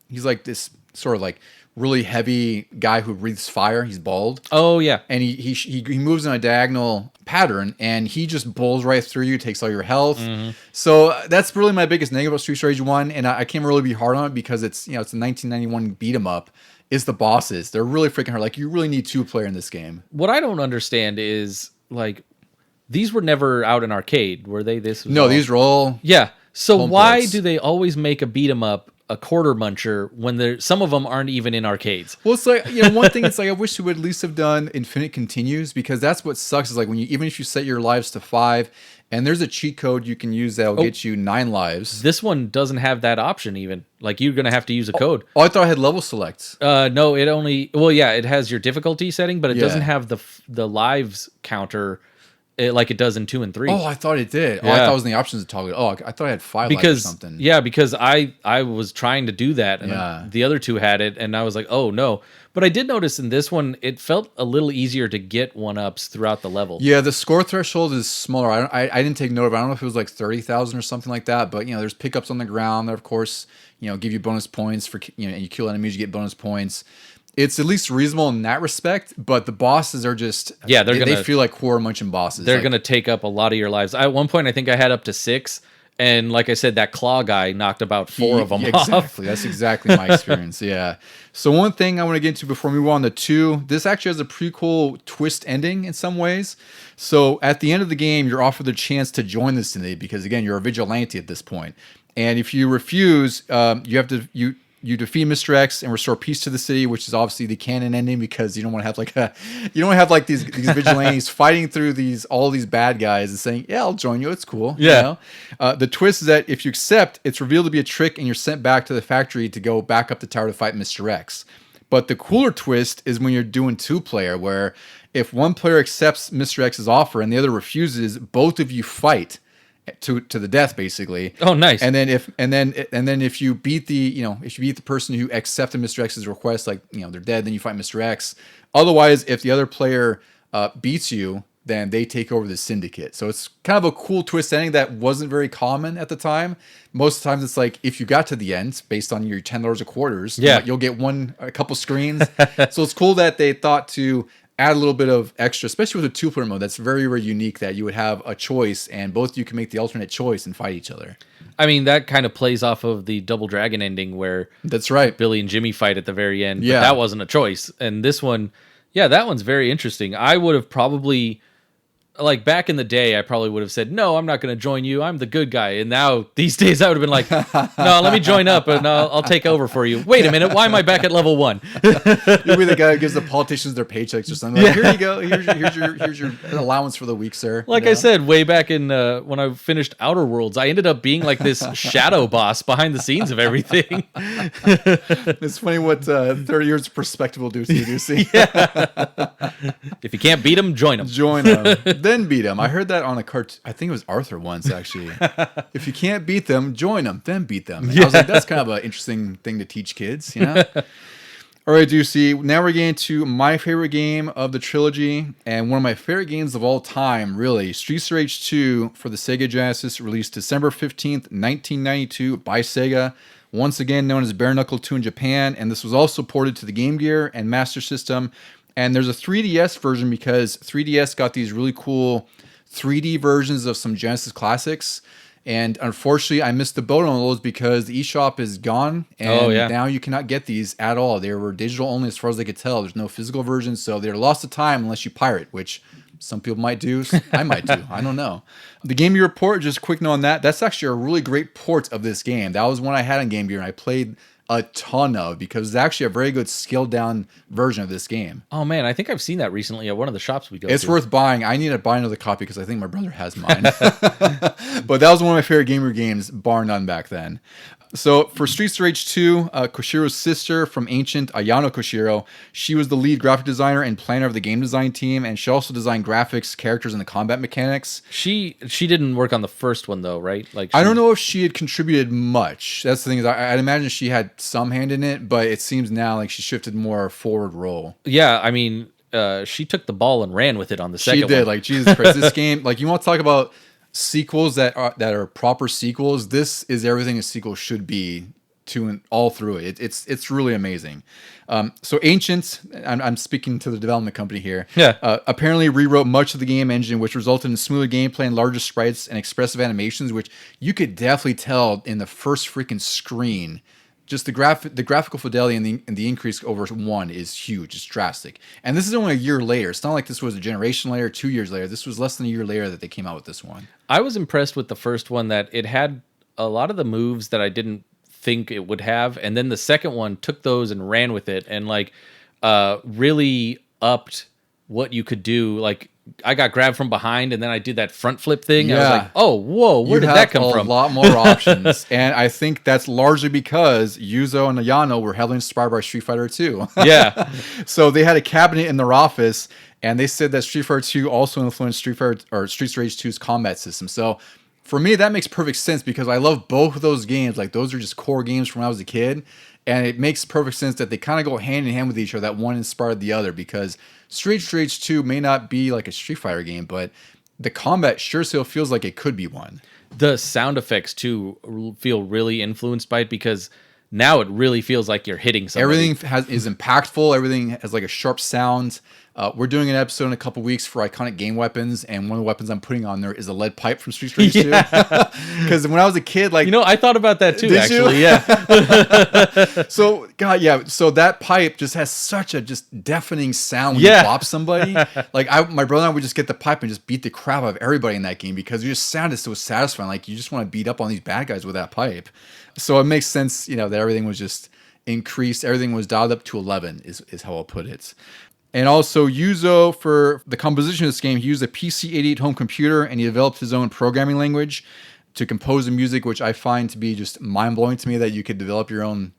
He's like this sort of like really heavy guy who breathes fire. He's bald.
Oh yeah,
and he moves in a diagonal pattern, and he just bowls right through you, takes all your health. So that's really my biggest negative about Street Fighter 1, and I can't really be hard on it because it's it's a 1991 beat 'em up. Is the bosses? They're really freaking hard. Like, you really need 2-player in this game.
What I don't understand is, like, these were never out in arcade, were they?
No, these are all
So why
ports.
do they always make a beat 'em up a quarter muncher when some of them aren't even in arcades?
Well, it's like, one thing, it's like, I wish we would at least have done infinite continues, because that's what sucks, is like when even if you set your lives to 5, and there's a cheat code you can use that'll get you 9 lives.
This one doesn't have that option even. Like, you're going to have to use a code.
Oh, I thought I had level select.
No, it only, well, yeah, it has your difficulty setting, but it doesn't have the lives counter like it does in 2 and 3.
Oh, I thought it did. Oh, I thought it was in the options to toggle it. Oh, I thought I had 5 lives or something.
Yeah, because I was trying to do that, and the other 2 had it, and I was like, oh no. But I did notice in this one, it felt a little easier to get 1-ups throughout the level.
Yeah, the score threshold is smaller. I didn't take note of it. I don't know if it was like 30,000 or something like that, but there's pickups on the ground that, of course, give you bonus points for, and you kill enemies, you get bonus points. It's at least reasonable in that respect, but the bosses are just they feel like core munching bosses.
They're gonna take up a lot of your lives. At one point, I think I had up to 6, and like I said, that claw guy knocked about 4 of them off.
Exactly, that's exactly my experience. Yeah. So one thing I want to get into before we move on to 2, this actually has a pretty cool twist ending in some ways. So at the end of the game, you're offered the chance to join the Synod, because again, you're a vigilante at this point, and if you refuse, you defeat Mr. X and restore peace to the city, which is obviously the canon ending, because you don't want to have these vigilantes fighting through all these bad guys and saying, "Yeah, I'll join you. It's cool."
Yeah.
The twist is that if you accept, it's revealed to be a trick, and you're sent back to the factory to go back up the tower to fight Mr. X. But the cooler twist is when you're doing 2-player, where if one player accepts Mr. X's offer and the other refuses, both of you fight to the death, basically.
Oh, nice.
And then if you beat the person who accepted Mr. X's request, like they're dead, then you fight Mr. X. Otherwise, if the other player beats you, then they take over the syndicate. So it's kind of a cool twist ending that wasn't very common at the time. Most of the times, it's like if you got to the end based on your $10 of quarters, you'll get a couple screens. So it's cool that they thought to add a little bit of extra, especially with a 2-player mode. That's very, very unique, that you would have a choice and both of you can make the alternate choice and fight each other.
I mean, that kind of plays off of the Double Dragon ending where
that's right,
Billy and Jimmy fight at the very end.
Yeah.
But that wasn't a choice. And this one, that one's very interesting. I would have probably, like back in the day, I probably would have said, no, I'm not going to join you. I'm the good guy. And now these days I would have been like, no, let me join up and I'll take over for you. Wait a minute. Why am I back at level 1?
You'll be the guy who gives the politicians their paychecks or something. Like, here you go. Here's your allowance for the week, sir.
Like I said, way back in when I finished Outer Worlds, I ended up being like this shadow boss behind the scenes of everything.
It's funny what 30 years of perspective will do to you, Deucy.
If you can't beat them, join them.
Join them. Then beat them. I heard that on a cartoon. I think it was Arthur once, actually. If you can't beat them, join them. Then beat them. I was like, that's kind of an interesting thing to teach kids, All right, Deucy. Now we're getting to my favorite game of the trilogy, and one of my favorite games of all time, really. Street Fighter H2 for the Sega Genesis, released December 15th, 1992 by Sega. Once again known as Bare Knuckle 2 in Japan, and this was also ported to the Game Gear and Master System. And there's a 3DS version because 3DS got these really cool 3D versions of some Genesis classics. And unfortunately, I missed the boat on those because the eShop is gone, and now you cannot get these at all. They were digital only as far as I could tell. There's no physical version, so they're lost to time unless you pirate, which some people might do. I might do. I don't know. The Game Gear port, just a quick note on that. That's actually a really great port of this game. That was one I had on Game Gear, and I played a ton of because it's actually a very good scaled down version of this game.
Oh man, I think I've seen that recently at one of the shops we go
to. It's worth buying. I need to buy another copy because I think my brother has mine. But that was one of my favorite Game Gear games, bar none back then. So for Streets of Rage 2, Koshiro's sister from Ancient, Ayano Koshiro, she was the lead graphic designer and planner of the game design team, and she also designed graphics, characters, and the combat mechanics.
She didn't work on the first one though, right?
I don't know if she had contributed much. That's the thing. I'd imagine she had some hand in it, but it seems now like she shifted more forward role.
Yeah, I mean, she took the ball and ran with it on the second one.
She did. Like, Jesus Christ, this game, like, you want to talk about sequels that are proper sequels. This is everything a sequel should be to and all through it. It's really amazing. So Ancient, I'm speaking to the development company here.
Yeah.
Apparently rewrote much of the game engine, which resulted in smoother gameplay and larger sprites and expressive animations, which you could definitely tell in the first freaking screen. Just the graphical fidelity and the increase over 1 is huge. It's drastic. And this is only a year later. It's not like this was a generation later, 2 years later. This was less than a year later that they came out with this one.
I was impressed with the first one that it had a lot of the moves that I didn't think it would have. And then the second one took those and ran with it and like really upped what you could do. Like I got grabbed from behind and then I did that front flip thing. Yeah. I was like, oh, whoa, where did that come from?
A lot more options. And I think that's largely because Yuzo and Ayano were heavily inspired by Street Fighter 2.
Yeah.
So they had a cabinet in their office and they said that Street Fighter 2 also influenced Streets of Rage 2's combat system. So for me, that makes perfect sense because I love both of those games. Like, those are just core games from when I was a kid. And it makes perfect sense that they kind of go hand in hand with each other, that one inspired the other, because Streets of Rage 2 may not be like a Street Fighter game, but the combat sure still feels like it could be one.
The sound effects, too, feel really influenced by it because now it really feels like you're hitting somebody.
Everything is impactful. Everything has like a sharp sound. We're doing an episode in a couple weeks for iconic game weapons, and one of the weapons I'm putting on there is a lead pipe from Street Fighter 2. Because when I was a kid, like,
I thought about that too. Actually, yeah.
So that pipe just has such a just deafening sound when you bop somebody. Like my brother and I would just get the pipe and just beat the crap out of everybody in that game because it just sounded so satisfying. Like you just want to beat up on these bad guys with that pipe. So it makes sense, that everything was just increased. Everything was dialed up to 11 is how I'll put it. And also Yuzo, for the composition of this game, he used a PC-88 home computer and he developed his own programming language to compose the music, which I find to be just mind-blowing to me that you could develop your own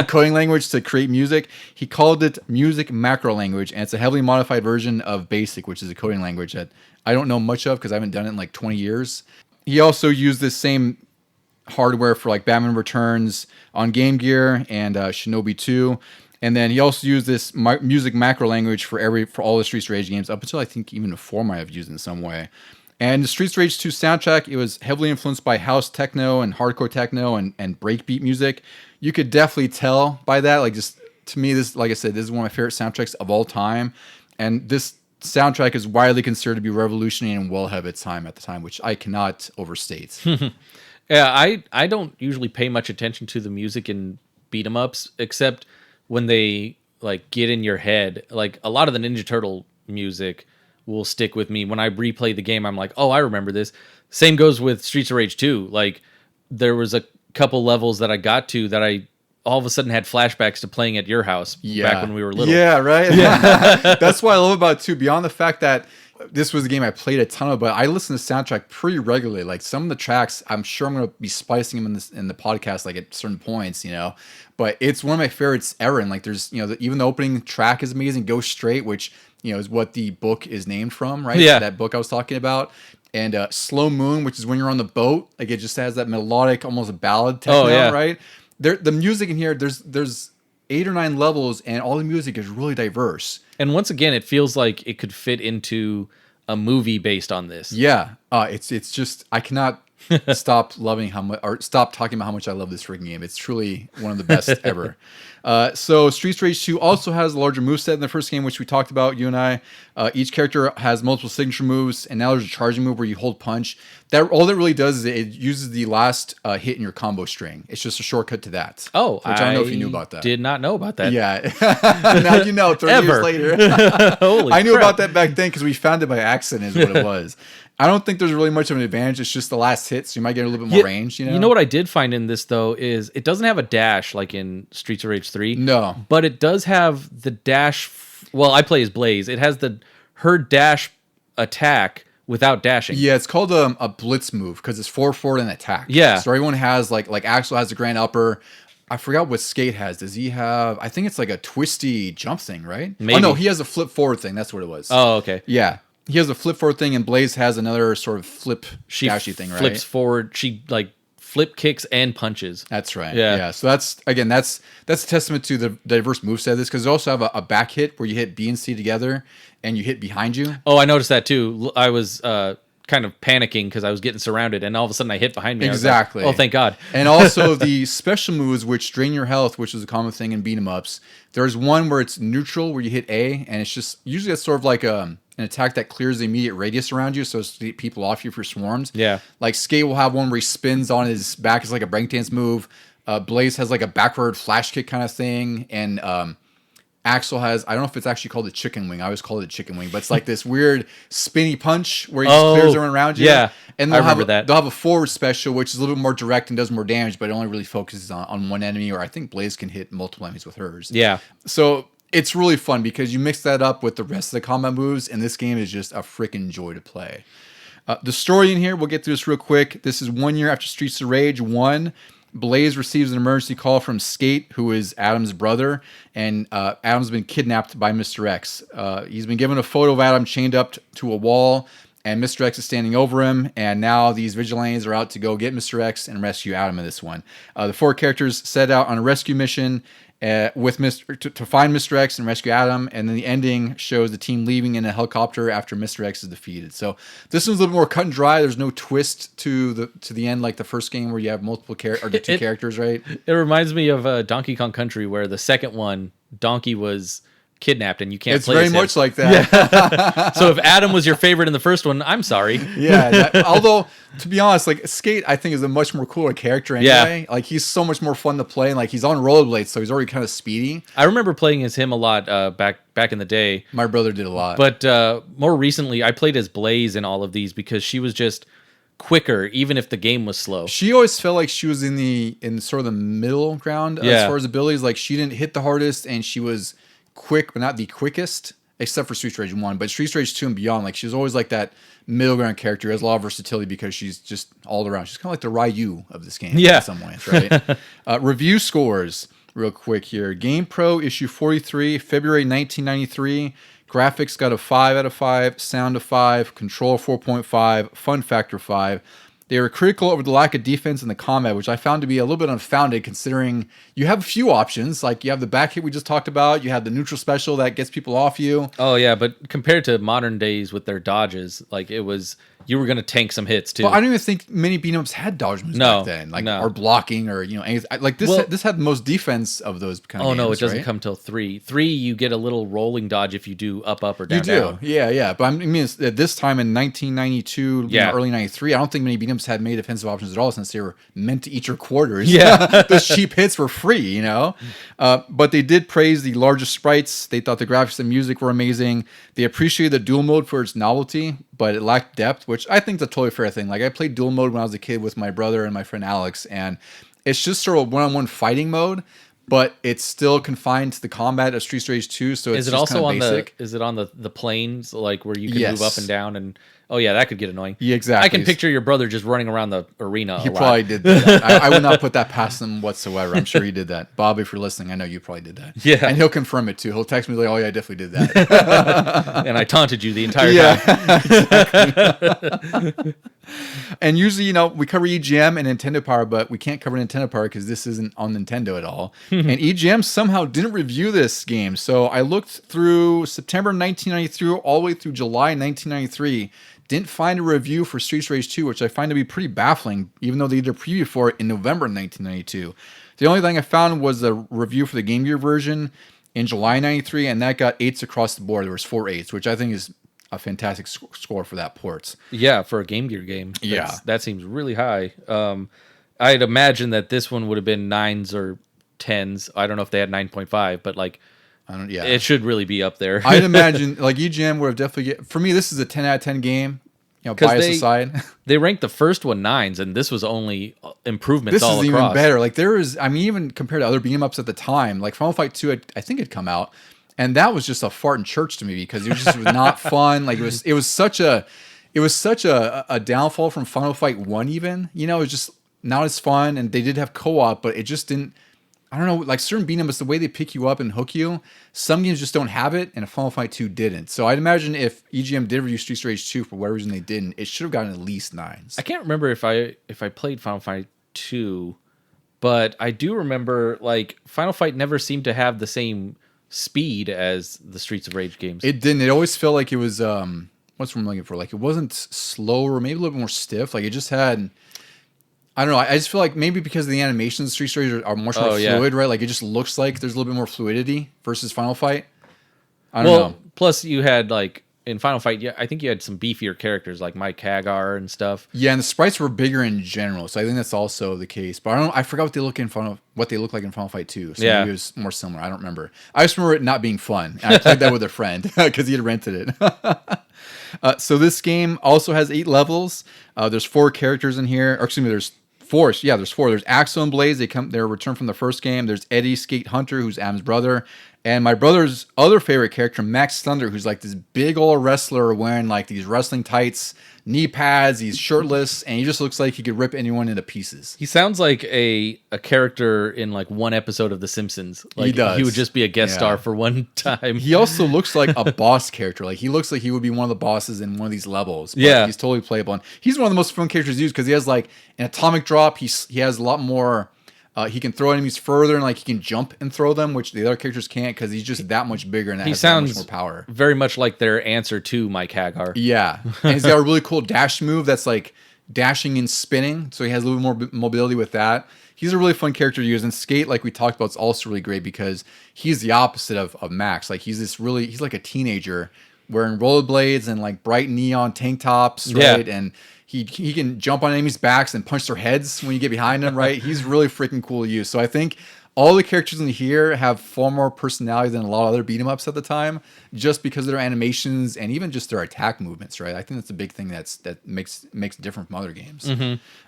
coding language to create music. He called it Music Macro Language, and it's a heavily modified version of BASIC, which is a coding language that I don't know much of because I haven't done it in like 20 years. He also used this same hardware for like Batman Returns on Game Gear and Shinobi 2. And then he also used this music macro language for all the Streets of Rage games, up until I think even 4 might have used it in some way. And the Streets of Rage 2 soundtrack, it was heavily influenced by house techno and hardcore techno and breakbeat music. You could definitely tell by that. Like, just to me, this, like I said, this is one of my favorite soundtracks of all time. And this soundtrack is widely considered to be revolutionary and well ahead of its time at the time, which I cannot overstate.
Yeah, I don't usually pay much attention to the music in beat 'em ups, except when they like get in your head. Like a lot of the Ninja Turtle music will stick with me. When I replay the game, I'm like, oh, I remember this. Same goes with Streets of Rage 2. Like there was a couple levels that I got to that I all of a sudden had flashbacks to playing at your house back when we were little.
Yeah, right? Yeah. That's what I love about it too. Beyond the fact that this was a game I played a ton of, but I listen to the soundtrack pretty regularly. Like some of the tracks, I'm sure I'm going to be spicing them in the podcast, like at certain points, But it's one of my favorites ever. And like, there's, even the opening track is amazing. Go Straight, which is what the book is named from, right?
Yeah.
That book I was talking about. And Slow Moon, which is when you're on the boat. Like it just has that melodic, almost a ballad techno, right? The music in here, there's 8 or 9 levels, and all the music is really diverse.
And once again, it feels like it could fit into a movie based on this.
Yeah, it's just I cannot stop loving how much, or stop talking about how much I love this freaking game. It's truly one of the best ever. So Streets Rage 2 also has a larger moveset than the first game, which we talked about, you and I. Each character has multiple signature moves, and now there's a charging move where you hold punch. That all that really does is it uses the last hit in your combo string. It's just a shortcut to that.
Oh,
which I don't know if you knew about that.
Did not know about that.
Yeah. Now you know, 30 years later.
Holy
I knew
crap.
about that back then because we found it by accident is what it was. I don't think there's really much of an advantage. It's just the last hit, so you might get a little bit more range. You know
what I did find in this, though, is it doesn't have a dash like in Streets of Rage 3.
No.
But it does have the dash. Well, I play as Blaze. It has her dash attack without dashing.
Yeah, it's called a blitz move because it's forward and attack.
Yeah.
So everyone has, like Axel has the grand upper. I forgot what Skate has. Does he have... I think it's like a twisty jump thing, right?
Maybe.
Oh, no, he has a flip forward thing. That's what it was.
Oh, okay.
Yeah. He has a flip forward thing, and Blaze has another sort of flip dashy thing, right?
Flips forward. She flip kicks and punches.
That's right.
Yeah.
Yeah. So that's a testament to the diverse moveset of this, because they also have a back hit where you hit B and C together and you hit behind you.
Oh, I noticed that too. I was kind of panicking because I was getting surrounded, and all of a sudden I hit behind me.
Exactly.
I was like, oh, thank God.
And also the special moves which drain your health, which is a common thing in beat 'em ups. There's one where it's neutral, where you hit A, and it's just usually that's sort of like an attack that clears the immediate radius around you, so it's to get people off you if you're swarmed.
Yeah.
Like Skate will have one where he spins on his back. It's like a breakdance move. Blaze has like a backward flash kick kind of thing, and Axel has, I don't know if it's actually called a chicken wing. I always call it a chicken wing, but it's like this weird spinny punch where he just clears everyone around you.
Yeah,
and
I remember that.
They'll have a forward special, which is a little bit more direct and does more damage, but it only really focuses on one enemy, or I think Blaze can hit multiple enemies with hers.
Yeah.
So it's really fun because you mix that up with the rest of the combat moves, and this game is just a freaking joy to play. The story in here, we'll get through this real quick. This is 1 year after Streets of Rage 1. Blaze receives an emergency call from Skate, who is Adam's brother, and Adam's been kidnapped by Mr. X. He's been given a photo of Adam chained up to a wall, and Mr. X is standing over him, and now these vigilantes are out to go get Mr. X and rescue Adam in this one. The 4 characters set out on a rescue mission with to find Mr. X and rescue Adam, and then the ending shows the team leaving in a helicopter after Mr. X is defeated. So this one's a little bit more cut and dry. There's no twist to the end like the first game where you have multiple two characters, right?
It reminds me of Donkey Kong Country, where the second one, Donkey was kidnapped and you can't play as him.
It's very much like that.
Yeah. So if Adam was your favorite in the first one, I'm sorry.
Yeah. Although, to be honest, like Skate, I think is a much more cooler character anyway.
Yeah.
Like he's so much more fun to play, and like he's on rollerblades, so he's already kind of speedy.
I remember playing as him a lot back in the day.
My brother did a lot.
But more recently, I played as Blaze in all of these because she was just quicker, even if the game was slow.
She always felt like she was in sort of the middle ground as far as abilities. Like she didn't hit the hardest, and she was quick, but not the quickest, except for Streets Rage 1. But Streets Rage 2 and beyond, like she's always like that middle ground character. Has a lot of versatility because she's just all around. She's kind of like the Ryu of this game in some ways, right? Review scores, real quick here. Game Pro issue 43, February 1993. Graphics got a 5 out of 5, sound a 5, control 4.5, fun factor 5. They were critical over the lack of defense in the combat, which I found to be a little bit unfounded considering you have a few options. Like you have the back hit we just talked about. You have the neutral special that gets people off you.
Oh, yeah. But compared to modern days with their dodges, like it was, you were going to tank some hits too.
Well, I don't even think many beat-em-ups had dodge moves back then. Like, or blocking or, anything. Like this, this had the most defense of those kind of games.
Oh, no, it doesn't come till 3. 3, you get a little rolling dodge if you do up, or down,
you do.
down.
Yeah. But I mean, at this time in 1992, early 93, I don't think many beat-em-ups had many defensive options at all since they were meant to eat your quarters.
Yeah.
Those cheap hits were free, But they did praise the larger sprites. They thought the graphics and music were amazing. They appreciated the dual mode for its novelty, but it lacked depth, which I think is a totally fair thing. Like I played dual mode when I was a kid with my brother and my friend Alex, and it's just sort of one-on-one fighting mode, but it's still confined to the combat of Streets Rage 2. So it's also on basic.
Is it on the planes, like where you can move up and down? And oh yeah, that could get annoying.
Yeah, exactly.
I can picture your brother just running around the arena.
He probably did that. I would not put that past him whatsoever. I'm sure he did that. Bob, if you're listening, I know you probably did that.
Yeah,
and he'll confirm it too. He'll text me like, "Oh yeah, I definitely did that."
And I taunted you the entire time.
Exactly. And usually, we cover EGM and Nintendo Power, but we can't cover Nintendo Power because this isn't on Nintendo at all. And EGM somehow didn't review this game. So I looked through September 1993 all the way through July 1993. didn't find a review for Streets Rage 2, which I find to be pretty baffling, even though they did a preview for it in November 1992. The only thing I found was a review for the Game Gear version in July 93, and that got 8s across the board. There was 4 8s, which I think is a fantastic score for that port.
Yeah, for a Game Gear game.
Yeah.
That seems really high. I'd imagine that this one would have been 9s or 10s. I don't know if they had 9.5, but like, it should really be up there.
I'd imagine like EGM would have definitely for me, this is a 10 out of 10 game. Bias aside.
They ranked the first one 9s, and this was only improvements
this
all across.
This is even better. Like there is, I mean, even compared to other beat 'em ups at the time, like Final Fight 2, I think had come out, and that was just a fart in church to me because it was not fun. Like it was such a downfall from Final Fight 1 even. It was just not as fun, and they did have co-op, but it just didn't. I don't know, like certain beat 'em ups, the way they pick you up and hook you, some games just don't have it, and Final Fight 2 didn't. So I'd imagine if EGM did review Streets Rage 2 for whatever reason they didn't, it should have gotten at least 9s.
I can't remember if I played Final Fight 2, but I do remember like Final Fight never seemed to have the same speed as the Streets of Rage games.
It didn't. It always felt like it was what's what I'm looking for? Like it wasn't slower, maybe a little bit more stiff. Like it just had. I don't know. I just feel like maybe because the animations of Street Rage are much more fluid, right? Like it just looks like there's a little bit more fluidity versus Final Fight. I don't know.
Plus you had like in Final Fight, I think you had some beefier characters like Mike Hagar and stuff.
Yeah, and the sprites were bigger in general, so I think that's also the case. But I don't. I forgot what they look like in Final Fight 2. So maybe it was more similar. I don't remember. I just remember it not being fun. And I played that with a friend because he had rented it. So this game also has 8 levels. There's 4 characters in here. Or excuse me, there's 4. Yeah, there's 4. There's Axel and Blaze. They're returned from the first game. There's Eddie Skate Hunter, who's Adam's brother. And my brother's other favorite character, Max Thunder, who's like this big old wrestler wearing like these wrestling tights, knee pads, he's shirtless, and he just looks like he could rip anyone into pieces.
He sounds like a character in like one episode of The Simpsons. Like,
he does.
He would just be a guest star for one time.
He also looks like a boss character. Like he looks like he would be one of the bosses in one of these levels. But he's totally playable. And he's one of the most fun characters to use because he has like an atomic drop. He has a lot more. He can throw enemies further and like he can jump and throw them, which the other characters can't because he's just that much bigger and that has that much more power.
Very much like their answer to Mike Hagar.
Yeah, and he's got a really cool dash move that's like dashing and spinning, so he has a little more mobility with that. He's a really fun character to use, and Skate, like we talked about, is also really great because he's the opposite of Max. Like he's like a teenager wearing rollerblades and like bright neon tank tops, right? And he can jump on enemies' backs and punch their heads when you get behind them, right? He's really freaking cool to use. So I think all the characters in here have far more personality than a lot of other beat 'em ups at the time, just because of their animations and even just their attack movements, right? I think that's a big thing that makes it different from other games.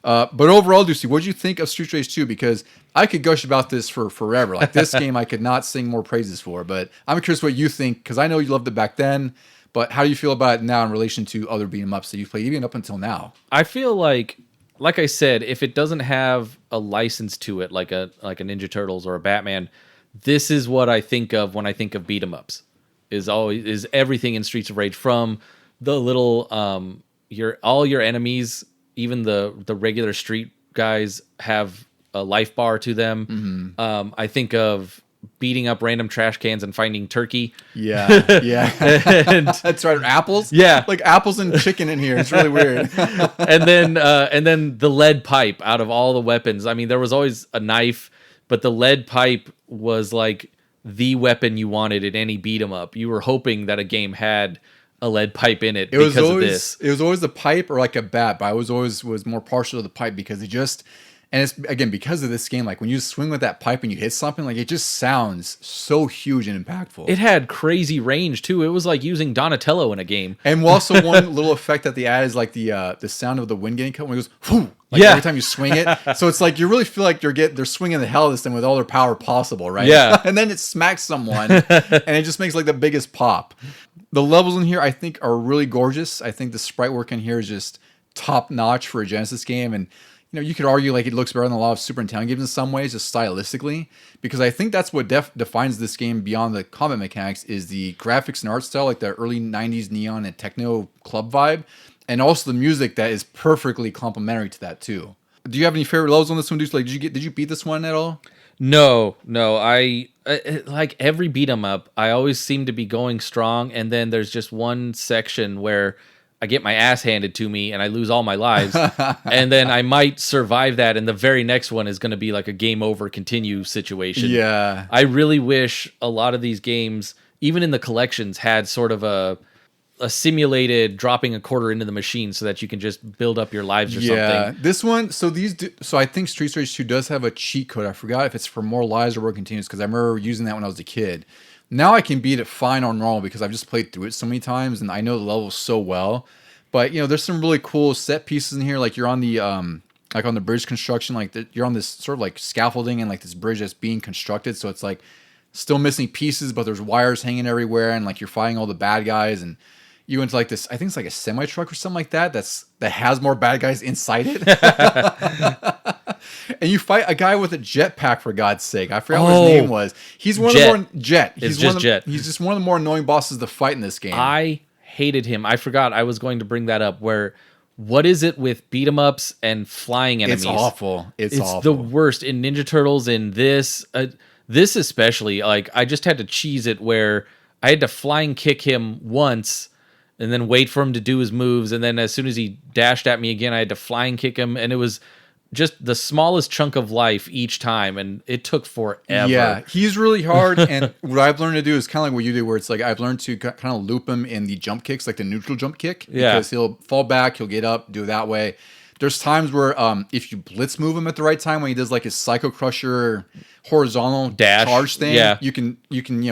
But overall, Deucy, what did you think of Street Rage 2? Because I could gush about this for forever. Like this game, I could not sing more praises for. But I'm curious what you think, because I know you loved it back then. But how do you feel about it now in relation to other beat 'em ups that you've played even up until now?
I feel like I said, if it doesn't have a license to it, like a Ninja Turtles or a Batman, this is what I think of when I think of beat 'em ups. Is everything in Streets of Rage, from the little all your enemies, even the regular street guys have a life bar to them. I think of beating up random trash cans and finding turkey.
Yeah. And that's right. Apples.
Yeah,
like apples and chicken in here. It's really weird.
and then the lead pipe out of all the weapons. I mean, there was always a knife, but the lead pipe was like the weapon you wanted in any beat 'em up. You were hoping that a game had a lead pipe in it because of this.
It was always a pipe or like a bat, but I was more partial to the pipe because it just. And it's, again, because of this game, like when you swing with that pipe and you hit something, like it just sounds so huge and impactful.
It had crazy range too. It was like using Donatello in a game.
And also one little effect that they add is like the sound of the wind getting cut when it goes, whoo, like every time you swing it. So it's like you really feel like they're swinging the hell out of this thing with all their power possible, right?
Yeah.
And then it smacks someone and it just makes like the biggest pop. The levels in here I think are really gorgeous. I think the sprite work in here is just top notch for a Genesis game, and you could argue like it looks better than a lot of Super Nintendo games in some ways, just stylistically, because I think that's what defines this game beyond the combat mechanics is the graphics and art style, like the early 90s neon and techno club vibe, and also the music that is perfectly complementary to that too. Do you have any favorite levels on this one, dude? Like, did you beat this one at all?
No. I like every beat 'em up, I always seem to be going strong, and then there's just one section where I get my ass handed to me and I lose all my lives. And then I might survive that, and the very next one is going to be like a game over, continue situation.
Yeah.
I really wish a lot of these games, even in the collections, had sort of a simulated dropping a quarter into the machine so that you can just build up your lives or something.
This one, so I think Streets Rage 2 does have a cheat code. I forgot if it's for more lives or more continues, because I remember using that when I was a kid. Now I can beat it fine on normal because I've just played through it so many times and I know the levels so well. But there's some really cool set pieces in here. Like you're on the like on the bridge construction, like you're on this sort of like scaffolding and like this bridge that's being constructed. So it's like still missing pieces, but there's wires hanging everywhere, and like you're fighting all the bad guys, and you went to like this, I think it's like a semi truck or something like that. That has more bad guys inside it. And you fight a guy with a jetpack, for God's sake. I forgot what his name was. He's one of the more Jet. He's just one of the more annoying bosses to fight in this game.
I hated him. I forgot I was going to bring that up. What is it with beat 'em ups and flying enemies?
It's awful. It's awful.
The worst in Ninja Turtles. In this especially, like I just had to cheese it where I had to flying kick him once and then wait for him to do his moves, and then as soon as he dashed at me again, I had to flying kick him, and it was just the smallest chunk of life each time, and it took forever.
Yeah, he's really hard, and what I've learned to do is kind of like what you do, where it's like I've learned to kind of loop him in the jump kicks, like the neutral jump kick, because he'll fall back, he'll get up, do it that way. There's times where if you blitz move him at the right time, when he does like his Psycho Crusher horizontal
dash
charge thing,
yeah.
you can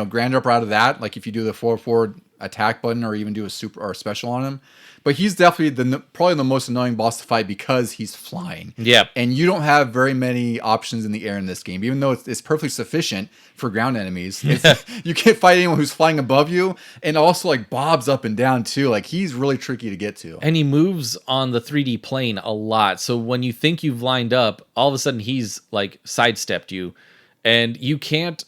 grand up out of that, like if you do the forward attack button or even do a super or a special on him. But he's definitely probably the most annoying boss to fight because he's flying.
Yeah.
And you don't have very many options in the air in this game, even though it's perfectly sufficient for ground enemies. You can't fight anyone who's flying above you, and also like bobs up and down too. Like he's really tricky to get to.
And he moves on the 3D plane a lot. So when you think you've lined up, all of a sudden he's like sidestepped you, and you can't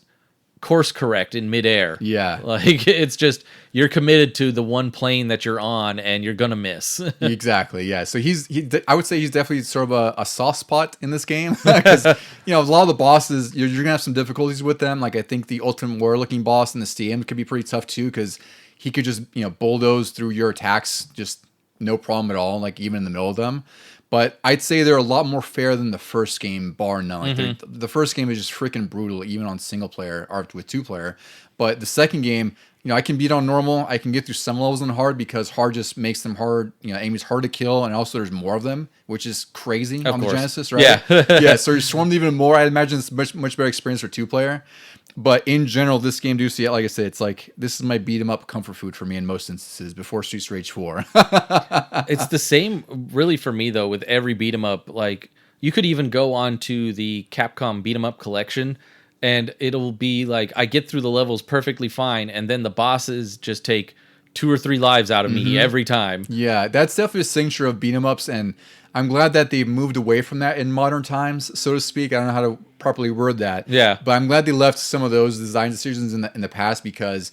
course correct in midair.
Yeah.
Like it's just you're committed to the one plane that you're on and you're gonna miss.
Exactly. Yeah. So I would say he's definitely sort of a soft spot in this game, because a lot of the bosses you're gonna have some difficulties with them. Like I think the Ultimate Warrior looking boss in the Steam could be pretty tough too, because he could just bulldoze through your attacks just no problem at all, like even in the middle of them. But I'd say they're a lot more fair than the first game, bar none. Like the first game is just freaking brutal, even on single player or with 2-player. But the second game, I can beat on normal. I can get through some levels on hard because hard just makes them hard. Enemies hard to kill, and also there's more of them, which is crazy on the Genesis, right?
Yeah,
yeah. So you're swarmed even more. I imagine it's much better experience for 2-player. But in general, this game, Deucy, like I said, it's like this is my beat 'em up comfort food for me in most instances before Streets Rage 4.
It's the same really for me though with every beat 'em up. Like you could even go on to the Capcom beat 'em up collection, and it'll be like I get through the levels perfectly fine, and then the bosses just take 2 or 3 lives out of me every time.
Yeah, that's definitely a signature of beat 'em ups, and I'm glad that they've moved away from that in modern times, so to speak. I don't know how to properly word that.
Yeah.
But I'm glad they left some of those design decisions in the past, because,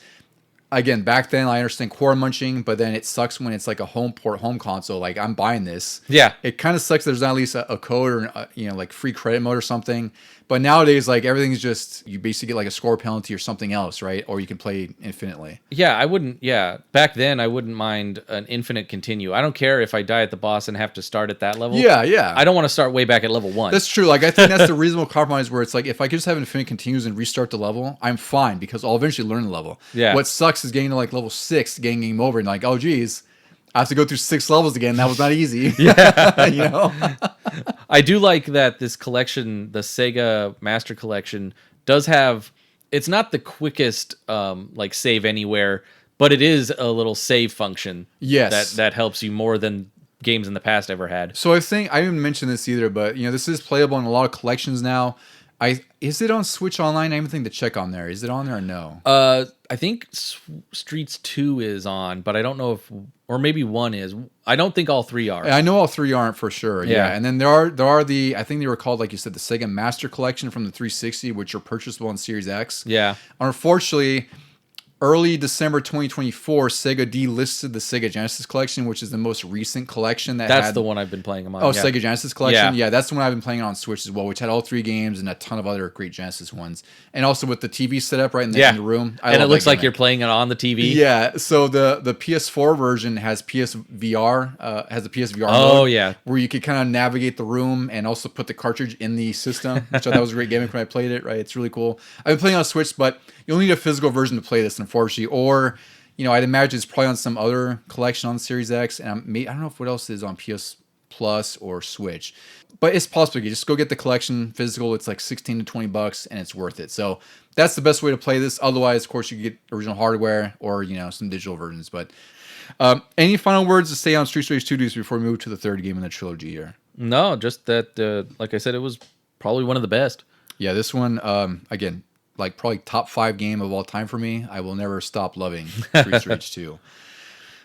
again, back then I understand core munching, but then it sucks when it's like a home console. Like, I'm buying this.
Yeah.
It kind of sucks there's not at least a code or, like free credit mode or something. But nowadays, like, everything's just, you basically get like a score penalty or something else, right? Or you can play infinitely.
Yeah, back then I wouldn't mind an infinite continue. I don't care if I die at the boss and have to start at that level.
Yeah.
I don't want to start way back at level 1.
That's true. Like, I think that's the reasonable compromise, where it's like, if I could just have infinite continues and restart the level, I'm fine, because I'll eventually learn the level.
Yeah.
What sucks is getting to like level 6, getting game over, and like, oh geez, I have to go through 6 levels again. That was not easy.
Yeah. I do like that this collection, the Sega Master Collection, does have, it's not the quickest like save anywhere, but it is a little save function.
Yes.
That helps you more than games in the past ever had.
So I think, I didn't mention this either, but this is playable in a lot of collections now. Is it on Switch Online? I have anything to check on there. Is it on there or no?
I think Streets 2 is on, but I don't know if, or maybe 1 is. I don't think all 3 are.
I know all 3 aren't for sure. Yeah. And then there are the, I think they were called, like you said, the Sega Master Collection from the 360, which are purchasable on Series X.
Yeah.
Unfortunately, early December 2024, Sega delisted the Sega Genesis collection, which is the most recent collection
That's the one I've been playing them on.
Oh, Sega Genesis collection?
Yeah.
Yeah, that's the one I've been playing on Switch as well, which had all 3 games and a ton of other great Genesis ones. And also with the TV set up right in the room.
And it looks like you're playing it on the TV.
Yeah, so the PS4 version has PSVR, has a PSVR
Oh,
mode.
yeah.
Where you could kind of navigate the room and also put the cartridge in the system, which I thought was a great gimmick when I played it, right? It's really cool. I've been playing on Switch, but you'll need a physical version to play this, unfortunately. Or, I'd imagine it's probably on some other collection on Series X. And I don't know if what else is on PS Plus or Switch. But it's possible. You just go get the collection physical. It's like $16 to $20 and it's worth it. So that's the best way to play this. Otherwise, of course, you can get original hardware or, some digital versions. But any final words to say on Streets Rage 2 Deuce before we move to the third game in the trilogy here?
No, just that, like I said, it was probably one of the best.
Yeah, this one, again, like probably top 5 game of all time for me. I will never stop loving Streets Rage 2.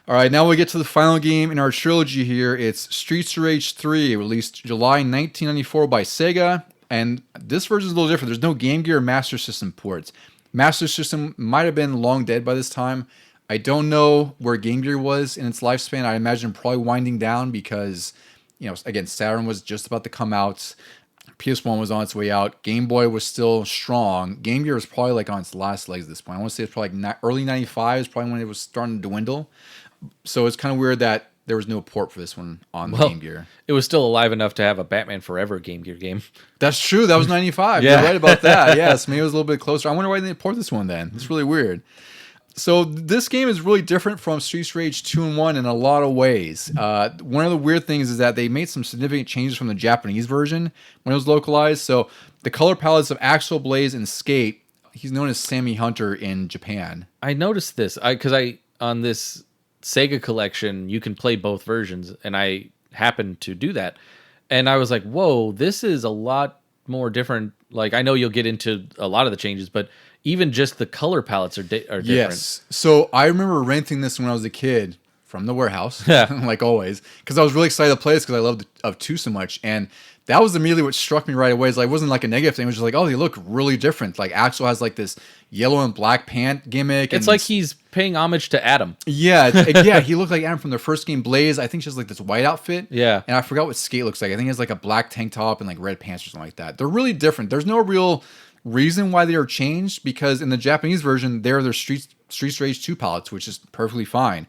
All right, now we get to the final game in our trilogy here. It's Streets Rage 3, released July 1994 by Sega. And this version is a little different. There's no Game Gear or Master System ports. Master System might have been long dead by this time. I don't know where Game Gear was in its lifespan. I imagine probably winding down because, again, Saturn was just about to come out. PS1 was on its way out. Game Boy was still strong. Game Gear was probably like on its last legs at this point. I want to say it's probably like early 95 is probably when it was starting to dwindle. So it's kind of weird that there was no port for this one on the Game Gear.
It was still alive enough to have a Batman Forever Game Gear game.
That's true. That was 95.
Yeah.
You're right about that. Yes, maybe it was a little bit closer. I wonder why they didn't port this one then. It's really weird. So this game is really different from Streets Rage 2 and 1 in a lot of ways. One of the weird things is that they made some significant changes from the Japanese version when it was localized. So the color palettes of Axel, Blaze, and Skate, he's known as Sammy Hunter in Japan.
I noticed this because on this Sega collection, you can play both versions, and I happened to do that. And I was like, whoa, this is a lot more different. Like, I know you'll get into a lot of the changes, but even just the color palettes are different.
Yes. So I remember renting this when I was a kid from the warehouse, like always, because I was really excited to play this because I loved of 2 so much. And that was immediately what struck me right away. It wasn't like a negative thing. It was just like, oh, they look really different. Like Axel has like this yellow and black pant gimmick.
It's like he's paying homage to Adam.
Yeah, yeah. He looked like Adam from the first game, Blaze. I think she has like this white outfit.
Yeah.
And I forgot what Skate looks like. I think he has like a black tank top and like red pants or something like that. They're really different. There's no real reason why they are changed because in the Japanese version, they're their Streets Rage 2 palettes, which is perfectly fine.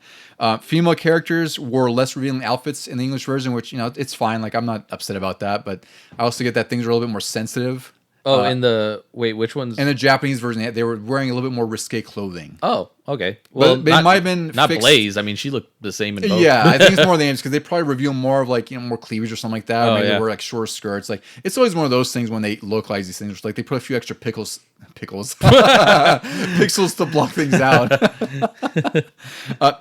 Female characters wore less revealing outfits in the English version, which, it's fine. Like, I'm not upset about that, but I also get that things are a little bit more sensitive.
Oh, which ones?
In the Japanese version, they were wearing a little bit more risque clothing.
Oh, okay. Well,
but it might have been
not
fixed.
Blaze. I mean, she looked the same in both.
Yeah, I think it's more than because they probably reveal more of like more cleavage or something like that. Or maybe they wear like short skirts. Like it's always one of those things when they localize these things. Like they put a few extra pixels to block things out.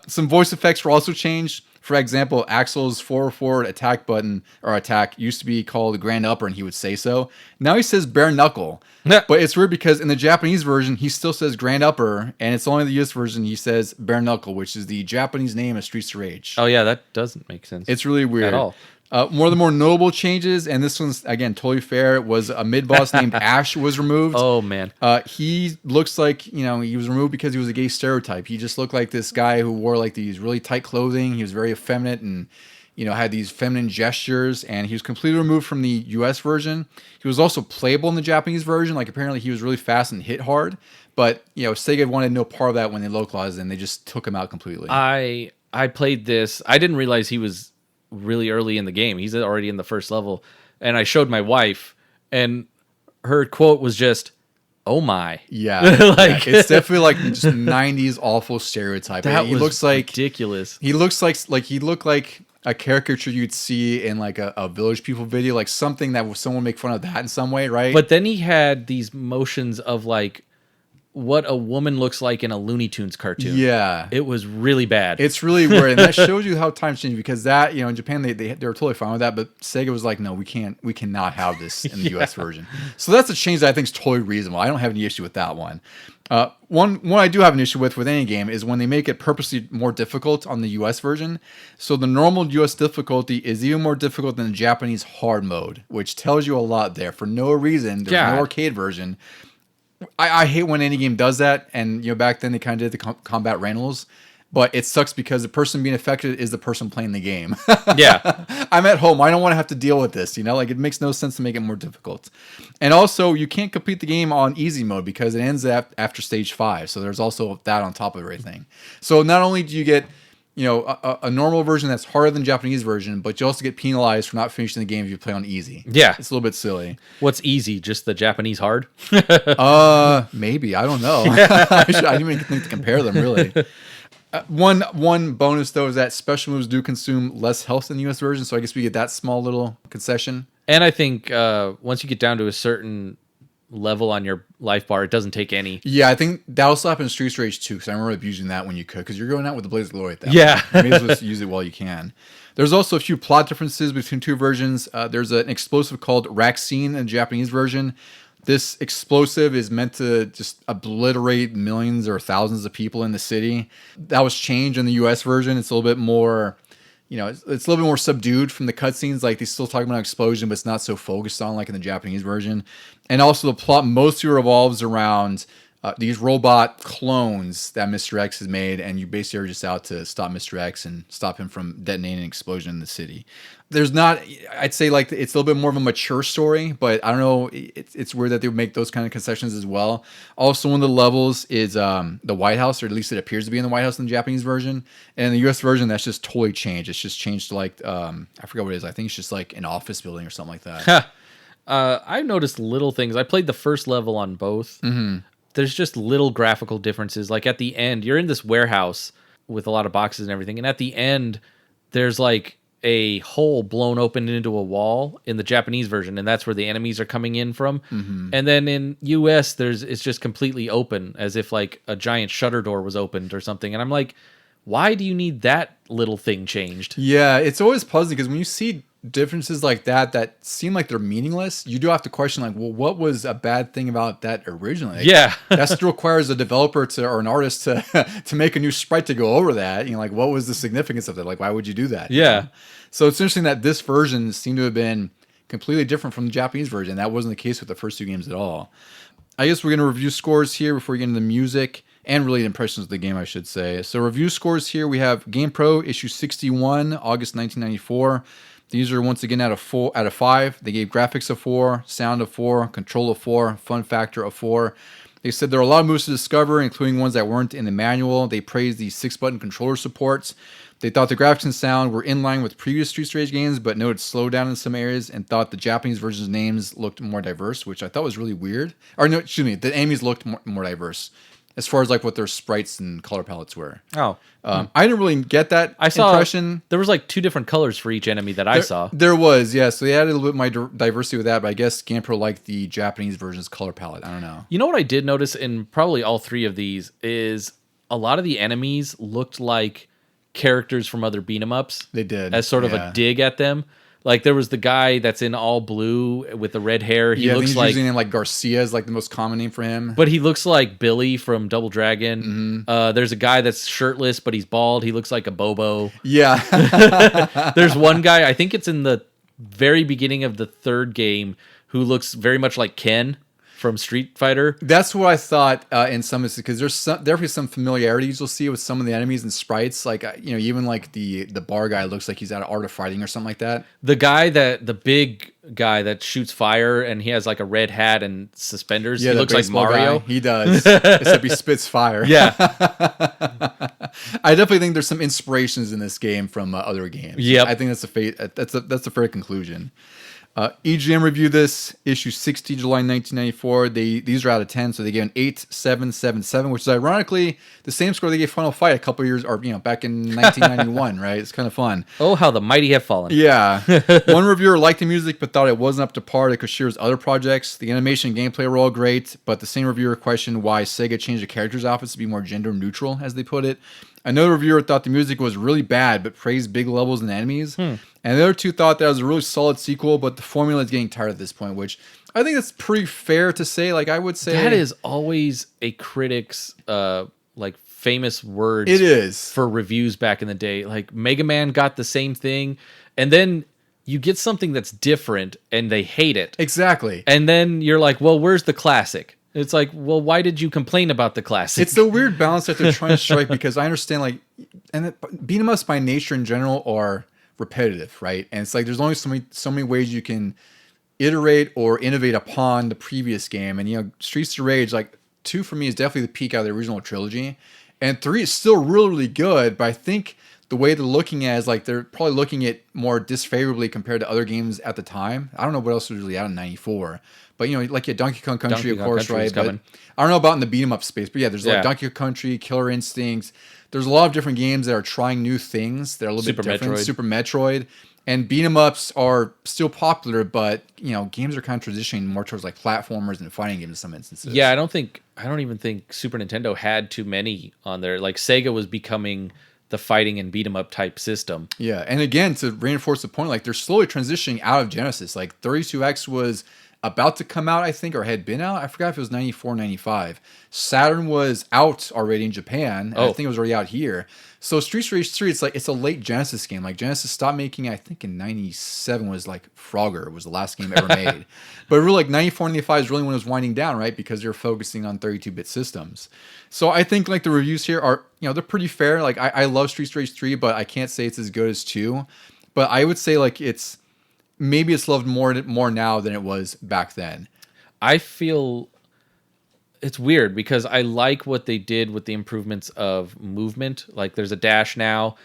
Some voice effects were also changed. For example, Axel's forward attack button or attack used to be called the grand upper, and he would say so. Now he says bare knuckle. But it's weird because in the Japanese version, he still says grand upper, and it's only in the US version he says bare knuckle, which is the Japanese name of Streets of Rage.
Oh yeah, that doesn't make sense.
It's really weird.
At all.
One of the more notable changes, and this one's, again, totally fair, was a mid-boss named Ash was removed.
Oh, man.
He looks like, he was removed because he was a gay stereotype. He just looked like this guy who wore like these really tight clothing. He was very effeminate and, had these feminine gestures, and he was completely removed from the US version. He was also playable in the Japanese version. Like, apparently he was really fast and hit hard. But, Sega wanted no part of that when they localized it, and they just took him out completely.
I played this. I didn't realize he was really early in the game. He's already in the first level. And I showed my wife, and her quote was just, "Oh my."
Yeah. It's definitely like just 90s awful stereotype.
That
he looks like
ridiculous.
He looks like he looked like a caricature you'd see in like a Village People video, like something that someone would make fun of that in some way, right?
But then he had these motions of like what a woman looks like in a Looney Tunes cartoon.
Yeah.
It was really bad.
It's really weird. And that shows you how times change because that, in Japan, they were totally fine with that. But Sega was like, no, we cannot have this in the US version. So that's a change that I think is totally reasonable. I don't have any issue with that one. One I do have an issue with any game is when they make it purposely more difficult on the US version. So the normal US difficulty is even more difficult than the Japanese hard mode, which tells you a lot there. For no reason, there's no arcade version. I hate when any game does that, and back then they kind of did the combat randles, but it sucks because the person being affected is the person playing the game.
Yeah.
I'm at home. I don't want to have to deal with this. Like it makes no sense to make it more difficult. And also, you can't complete the game on easy mode because it ends after stage 5. So there's also that on top of everything. So not only do you get a normal version that's harder than the Japanese version, but you also get penalized for not finishing the game if you play on easy.
Yeah.
It's a little bit silly.
What's easy? Just the Japanese hard?
Maybe. I don't know. I didn't even think to compare them, really. One bonus, though, is that special moves do consume less health in the US version, so I guess we get that small little concession.
And I think once you get down to a certain level on your life bar, it doesn't take any.
Yeah, I think that also happened in Streets Rage 2, because I remember abusing that when you could, because you're going out with the Blaze of Glory at that point. You may as well use it while you can. There's also a few plot differences between two versions. There's an explosive called Raxine in the Japanese version. This explosive is meant to just obliterate millions or thousands of people in the city. That was changed in the US version. It's a little bit more, it's a little bit more subdued from the cutscenes. Like, they still talk about an explosion, but it's not so focused on like in the Japanese version. And also the plot mostly revolves around these robot clones that Mr. X has made, and you basically are just out to stop Mr. X and stop him from detonating an explosion in the city. There's not, I'd say like it's a little bit more of a mature story, but I don't know, it's weird that they would make those kind of concessions as well. Also, one of the levels is the White House, or at least it appears to be in the White House in the Japanese version. And in the US version, that's just totally changed. It's just changed to like, I forgot what it is. I think it's just like an office building or something like that.
I've noticed little things. I played the first level on both. Mm-hmm. There's just little graphical differences. Like at the end, you're in this warehouse with a lot of boxes and everything. And at the end, there's like a hole blown open into a wall in the Japanese version. And that's where the enemies are coming in from. Mm-hmm. And then in US, it's just completely open, as if like a giant shutter door was opened or something. And I'm like, why do you need that little thing changed?
Yeah, it's always puzzling because when you see differences like that seem like they're meaningless, you do have to question like, well, what was a bad thing about that originally? Like,
yeah.
That still requires a developer or an artist to make a new sprite to go over that. Like, what was the significance of that? Like, why would you do that?
Yeah.
So it's interesting that this version seemed to have been completely different from the Japanese version. That wasn't the case with the first two games at all. I guess we're going to review scores here before we get into the music and really impressions of the game, I should say. So review scores here, we have GamePro issue 61, August 1994. These are once again out of 5. They gave graphics a 4, sound a 4, control a 4, fun factor a 4. They said there are a lot of moves to discover, including ones that weren't in the manual. They praised the 6-button controller supports. They thought the graphics and sound were in line with previous Streets Rage games, but noted slowdown in some areas, and thought the Japanese version's names looked more diverse, which I thought was really weird. Or no, excuse me, the enemies looked more diverse as far as like what their sprites and color palettes were.
Oh.
I didn't really get that impression.
There was like 2 different colors for each enemy that I saw.
There was, yeah. So they added a little bit more diversity with that, but I guess GamePro liked the Japanese version's color palette. I don't know.
You know what I did notice in probably all 3 of these is a lot of the enemies looked like characters from other beat-em-ups.
They did.
As sort of a dig at them. Like there was the guy that's in all blue with the red hair. He looks
he's
like
using name like Garcia is like the most common name for him.
But he looks like Billy from Double Dragon. Mm-hmm. There's a guy that's shirtless, but he's bald. He looks like a Bobo.
Yeah.
There's one guy, I think it's in the very beginning of the 3rd game, who looks very much like Ken from Street Fighter.
That's what I thought in some instances, because there's definitely some familiarities you'll see with some of the enemies and sprites. Like, even like the bar guy looks like he's out of Art of Fighting or something like that.
The big guy that shoots fire and he has like a red hat and suspenders.
Yeah,
he looks like Mario.
Guy. He does, except he spits fire.
Yeah.
I definitely think there's some inspirations in this game from other games.
Yeah,
I think that's a fair conclusion. EGM reviewed this, issue 60, July 1994. These are out of 10, so they gave an 8.777, which is ironically the same score they gave Final Fight a couple years, or back in 1991, right? It's kind of fun.
Oh, how the mighty have fallen.
Yeah. One reviewer liked the music, but thought it wasn't up to par to Koshiro's other projects. The animation and gameplay were all great, but the same reviewer questioned why Sega changed the characters' outfits to be more gender neutral, as they put it. Another reviewer thought the music was really bad, but praised big levels and enemies. And the other 2 thought that it was a really solid sequel, but the formula is getting tired at this point, which I think that's pretty fair to say. Like, I would say
that is always a critic's like famous words.
It is
for reviews back in the day. Like Mega Man got the same thing, and then you get something that's different, and they hate it.
Exactly.
And then you're like, well, where's the classic? It's like, well, why did you complain about the classic?
It's the weird balance that they're trying to strike, because I understand, like, and beat 'em ups by nature in general are repetitive, right? And it's like there's only so many ways you can iterate or innovate upon the previous game. And Streets of Rage, like 2 for me is definitely the peak out of the original trilogy, and 3 is still really, really good. But I think the way they're looking at it is like they're probably looking at more disfavorably compared to other games at the time. I don't know what else was really out in '94. But like Donkey Kong Country, of course, right? But I don't know about in the beat 'em up space. But yeah, there's like Donkey Kong Country, Killer Instinct. There's a lot of different games that are trying new things that are a little bit different. Super Metroid. And beat 'em ups are still popular, but games are kind of transitioning more towards like platformers and fighting games in some instances.
Yeah, I don't even think Super Nintendo had too many on there. Like Sega was becoming the fighting and beat 'em up type system.
Yeah, and again, to reinforce the point, like they're slowly transitioning out of Genesis. Like 32X was about to come out, I think, or had been out. I forgot if it was 94, 95. Saturn was out already in Japan. I think it was already out here. So Streets Rage 3, it's a late Genesis game. Like Genesis stopped making, I think in 97 was like Frogger was the last game ever made. But really like 94, 95 is really when it was winding down, right? Because they're focusing on 32-bit systems. So I think like the reviews here are, they're pretty fair. Like I love Streets Rage 3, but I can't say it's as good as 2. But I would say like maybe it's loved more now than it was back then.
I feel it's weird because I like what they did with the improvements of movement. Like there's a dash now.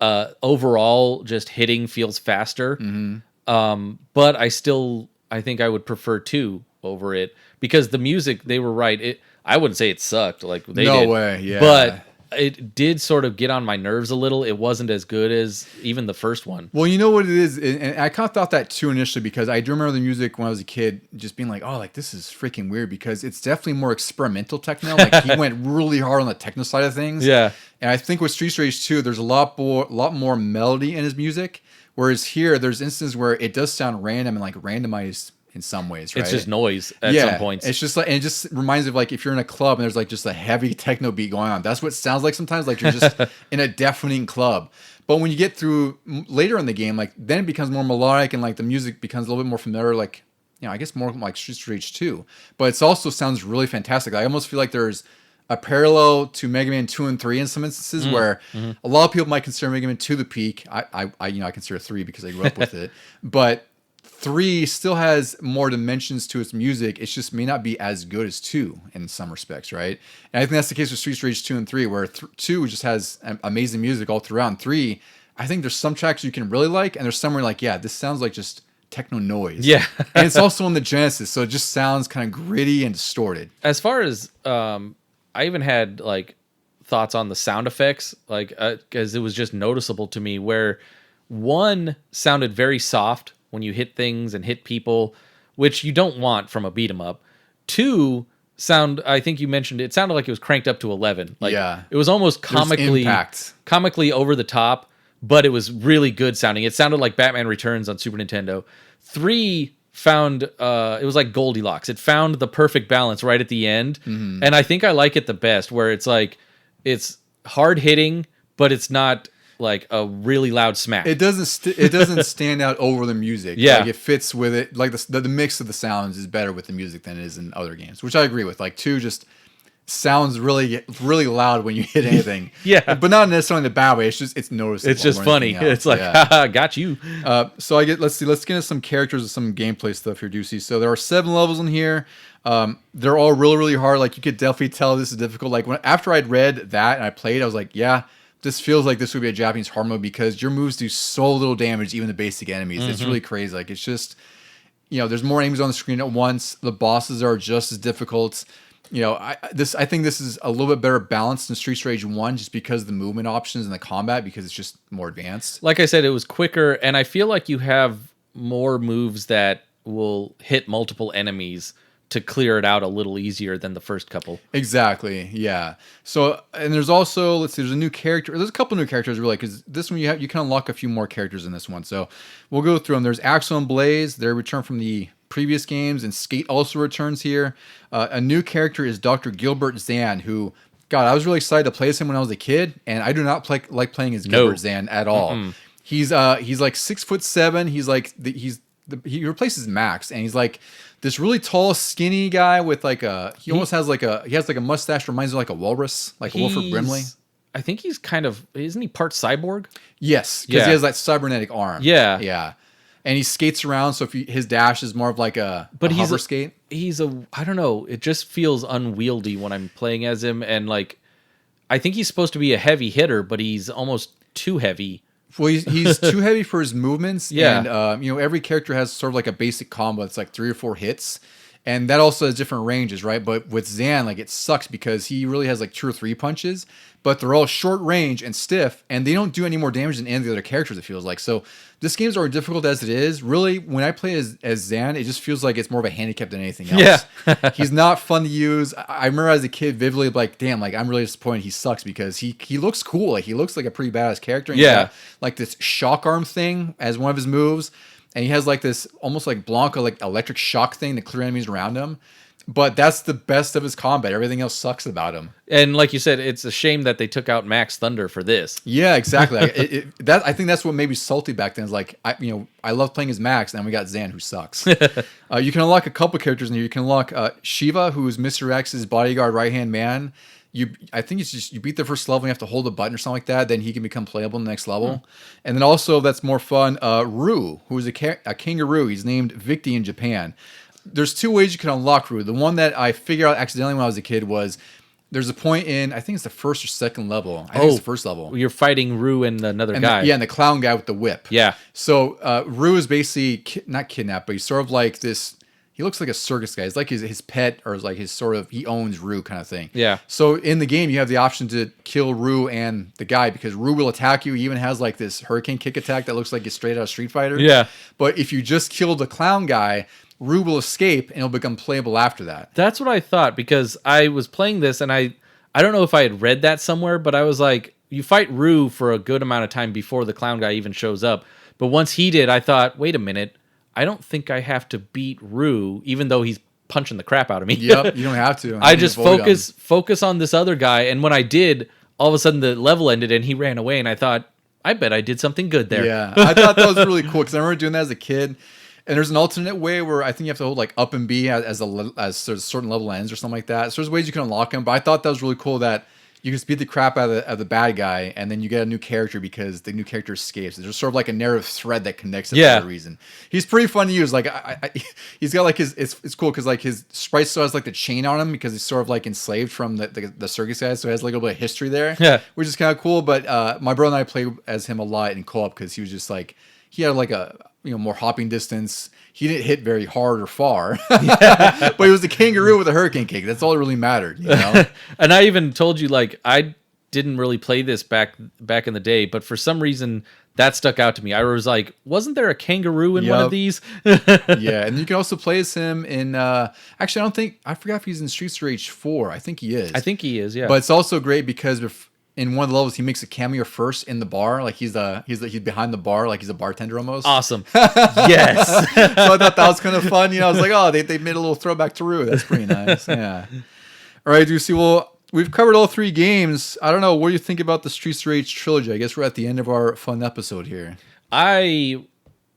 Overall, just hitting feels faster. Mm-hmm. But I think I would prefer 2 over it because the music, they were right. I wouldn't say it sucked like they did.
No way, yeah.
But it did sort of get on my nerves a little. It wasn't as good as even the first one.
Well, you know what it is? And I kind of thought that too initially because I do remember the music when I was a kid just being like, oh, like this is freaking weird because it's definitely more experimental techno. Like he went really hard on the techno side of things.
Yeah.
And I think with Streets Rage 2, there's a lot more melody in his music. Whereas here, there's instances where it does sound random and like randomized in some ways, right?
It's just noise at some points.
It's just like, and it just reminds me of like if you're in a club and there's like just a heavy techno beat going on. That's what it sounds like sometimes, like you're just in a deafening club. But when you get through later in the game, like then it becomes more melodic and like the music becomes a little bit more familiar, like I guess more like Streets Rage 2. But it also sounds really fantastic. I almost feel like there's a parallel to Mega Man 2 and 3 in some instances where a lot of people might consider Mega Man 2 the peak. I consider 3 because I grew up with it. But 3 still has more dimensions to its music. It just may not be as good as 2 in some respects, right? And I think that's the case with Streets Rage 2 and 3, where 2 just has amazing music all throughout. And 3, I think there's some tracks you can really like, and there's some where like, yeah, this sounds like just techno noise.
Yeah.
And it's also in the Genesis, so it just sounds kind of gritty and distorted.
As far as, I even had like thoughts on the sound effects, like, because it was just noticeable to me where 1 sounded very soft when you hit things and hit people, which you don't want from a beat 'em up. 2 I think you mentioned it sounded like it was cranked up to 11. Like it was almost comically over the top, but it was really good sounding. It sounded like Batman Returns on Super Nintendo. 3 found it was like Goldilocks. It found the perfect balance right at the end. Mm-hmm. And I think I like it the best where it's like it's hard hitting, but it's not like a really loud smack.
It doesn't stand out over the music.
Yeah,
like it fits with it. Like the mix of the sounds is better with the music than it is in other games, which I agree with. Like 2 just sounds really really loud when you hit anything.
Yeah,
but not necessarily in a bad way. It's noticeable.
It's just funny. It's like, haha, got you.
So let's get into some characters and some gameplay stuff here, Deucy. So there are 7 levels in here. They're all really really hard. Like you could definitely tell this is difficult. Like after I'd read that and I played, I was like, yeah. This feels like this would be a Japanese hard mode because your moves do so little damage, even to basic enemies. Mm-hmm. It's really crazy. Like it's just, there's more enemies on the screen at once. The bosses are just as difficult. I think this is a little bit better balanced than Streets Rage 1 just because of the movement options and the combat because it's just more advanced.
Like I said, it was quicker, and I feel like you have more moves that will hit multiple enemies to clear it out a little easier than the first couple.
Exactly, yeah. So, and there's also, there's a new character. There's a couple new characters, really, because this one you can unlock a few more characters in this one. So, we'll go through them. There's Axel and Blaze. They return from the previous games, and Skate also returns here. A new character is Dr. Gilbert Zan, who, God, I was really excited to play as him when I was a kid, and I do not like playing as Gilbert Zan at all. Mm-mm. He's like 6'7". He's he replaces Max, and he's like this really tall, skinny guy with like he almost has like a mustache, reminds me of like a walrus, like a Wilford Brimley.
I think he's kind of, isn't he part cyborg?
Yes, because he has that cybernetic arm.
Yeah,
yeah. And he skates around, so his dash is more of like a hover skate.
I don't know, it just feels unwieldy when I'm playing as him, and like, I think he's supposed to be a heavy hitter, but he's almost too heavy.
Well, he's too heavy for his movements.
Yeah.
And, every character has sort of like a basic combo. It's like 3 or 4 hits. And that also has different ranges, right? But with Zan, like, it sucks because he really has like 2 or 3 punches, but they're all short range and stiff, and they don't do any more damage than any of the other characters, it feels like. So this game's already difficult as it is. Really, when I play as Zan, it just feels like it's more of a handicap than anything else.
Yeah.
He's not fun to use. I remember as a kid vividly, like, damn, like, I'm really disappointed he sucks because he looks cool. Like, he looks like a pretty badass character. And he's got, like, this shock arm thing as one of his moves. And he has like this almost like Blanca, like electric shock thing to clear enemies around him. But that's the best of his combat. Everything else sucks about him.
And like you said, it's a shame that they took out Max Thunder for this.
Yeah, exactly. I think that's what made me salty back then. Is like I love playing as Max, and we got Zan, who sucks. You can unlock a couple characters in here. You can unlock Shiva, who is Mr. X's bodyguard right hand man. I think it's just you beat the first level, and you have to hold a button or something like that. Then he can become playable in the next level. And then also that's more fun. Rue, who is a kangaroo. He's named Victi in Japan. There's 2 ways you can unlock Rue. The one that I figured out accidentally when I was a kid was there's a point in, I think it's the first or second level. I think it's the first level.
You're fighting Rue and another guy.
And the clown guy with the whip.
Yeah.
So Rue is basically not kidnapped, but he's sort of like this. He looks like a circus guy. It's like his pet, or like his sort of, he owns Rue kind of thing.
Yeah.
So in the game, you have the option to kill Rue and the guy, because Rue will attack you. He even has like this hurricane kick attack that looks like it's straight out of Street Fighter.
Yeah.
But if you just kill the clown guy, Rue will escape and he'll become playable after that.
That's what I thought, because I was playing this and I don't know if I had read that somewhere, but I was like, you fight Rue for a good amount of time before the clown guy even shows up. But once he did, I thought, wait a minute, I don't think I have to beat Rue, even though he's punching the crap out of me.
Yep, you don't have to.
I just focus on this other guy, and when I did, all of a sudden the level ended and he ran away, and I thought, I bet I did something good there.
Yeah, I thought that was really cool, because I remember doing that as a kid. And there's an alternate way where I think you have to hold like up and B as a certain level ends or something like that. So there's ways you can unlock them, but I thought that was really cool that you can beat the crap out of the bad guy, and then you get a new character because the new character escapes. There's sort of like a narrative thread that connects it for a reason. He's pretty fun to use. Like he's got like it's cool because like his sprite still has like the chain on him because he's sort of like enslaved from the circus guys, so he has like a little bit of history there.
Yeah,
which is kind of cool. But my brother and I played as him a lot in co-op because he was just like, he had like a more hopping distance. He didn't hit very hard or far, but he was a kangaroo with a hurricane kick. That's all that really mattered, you know?
And I even told you, like, I didn't really play this back in the day, but for some reason that stuck out to me. I was like, wasn't there a kangaroo in one of these?
Yeah, and you can also play as him in, actually, I forgot if he's in Streets Rage 4. I think he is.
I think he is, yeah.
But it's also great because in one of the levels, he makes a cameo first in the bar, like he's behind the bar, like he's a bartender almost.
Awesome. Yes.
So I thought that was kind of fun. I was like, oh, they made a little throwback to Rue. That's pretty nice. Yeah. All right, Deucy. Well, we've covered all 3 games. I don't know. What do you think about the Streets Rage trilogy? I guess we're at the end of our fun episode here.
I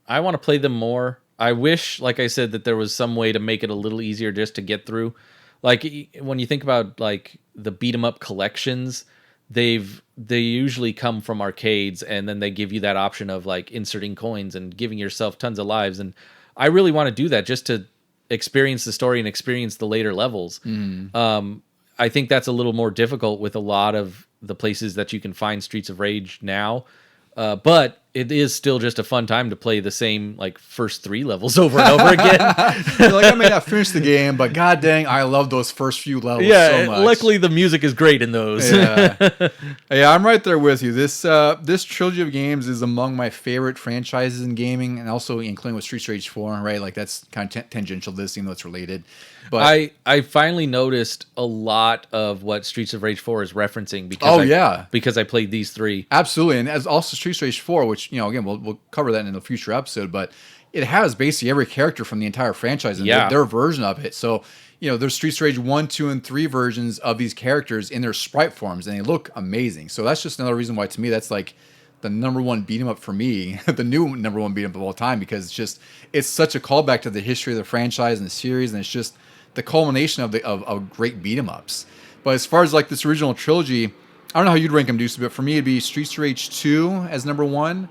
want to play them more. I wish, like I said, that there was some way to make it a little easier just to get through. Like when you think about like the beat 'em up collections, they usually come from arcades, and then they give you that option of like inserting coins and giving yourself tons of lives. And I really want to do that just to experience the story and experience the later levels. I think that's a little more difficult with a lot of the places that you can find Streets of Rage now. But it is still just a fun time to play the same like first 3 levels over and over again.
You're like, I may not finish the game, but god dang, I love those first few levels so much.
Luckily the music is great in those.
Yeah, I'm right there with you. This trilogy of games is among my favorite franchises in gaming, and also including with Streets Rage 4, right? Like that's kind of tangential to this, even though it's related. But
I finally noticed a lot of what Streets of Rage 4 is referencing because I played these 3.
Absolutely, and as also Streets Rage 4, which again we'll cover that in a future episode, but it has basically every character from the entire franchise and their version of it. So there's Streets Rage 1, 2, and 3 versions of these characters in their sprite forms, and they look amazing. So that's just another reason why, to me, that's like the number one beat 'em up for me, the new number one beat 'em up of all time, because it's such a callback to the history of the franchise and the series, and it's just the culmination of great beat 'em ups. But as far as like this original trilogy, I don't know how you'd rank them, Deuce, but for me it'd be Streets of Rage 2 as number one,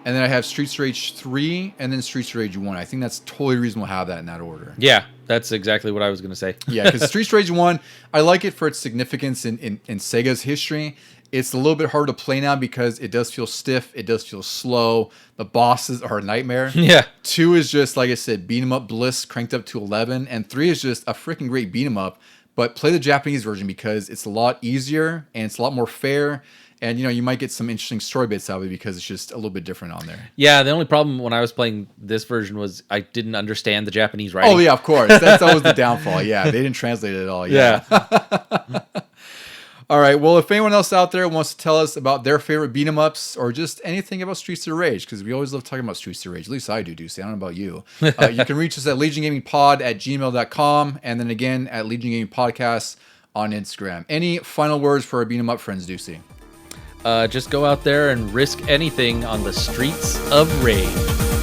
and then I have Streets of Rage 3, and then Streets of Rage 1. I think that's totally reasonable to have that in that order.
Yeah, that's exactly what I was going to say.
Yeah, because Streets of Rage 1, I like it for its significance in Sega's history. It's a little bit hard to play now because it does feel stiff. It does feel slow. The bosses are a nightmare.
Yeah.
2 is just, like I said, beat 'em up bliss cranked up to 11. And 3 is just a freaking great beat 'em up. But play the Japanese version because it's a lot easier and it's a lot more fair. And, you might get some interesting story bits out of it because it's just a little bit different on there.
Yeah, the only problem when I was playing this version was I didn't understand the Japanese writing.
Oh, yeah, of course. That's always the downfall. Yeah, they didn't translate it at all. Yeah. All right. Well, if anyone else out there wants to tell us about their favorite beat 'em ups or just anything about Streets of Rage, because we always love talking about Streets of Rage. At least I do, Deucey. I don't know about you. You can reach us at legiongamingpod@gmail.com, and then again at Legion Gaming Podcast on Instagram. Any final words for our beat 'em up friends, Deucey?
Just go out there and risk anything on the Streets of Rage.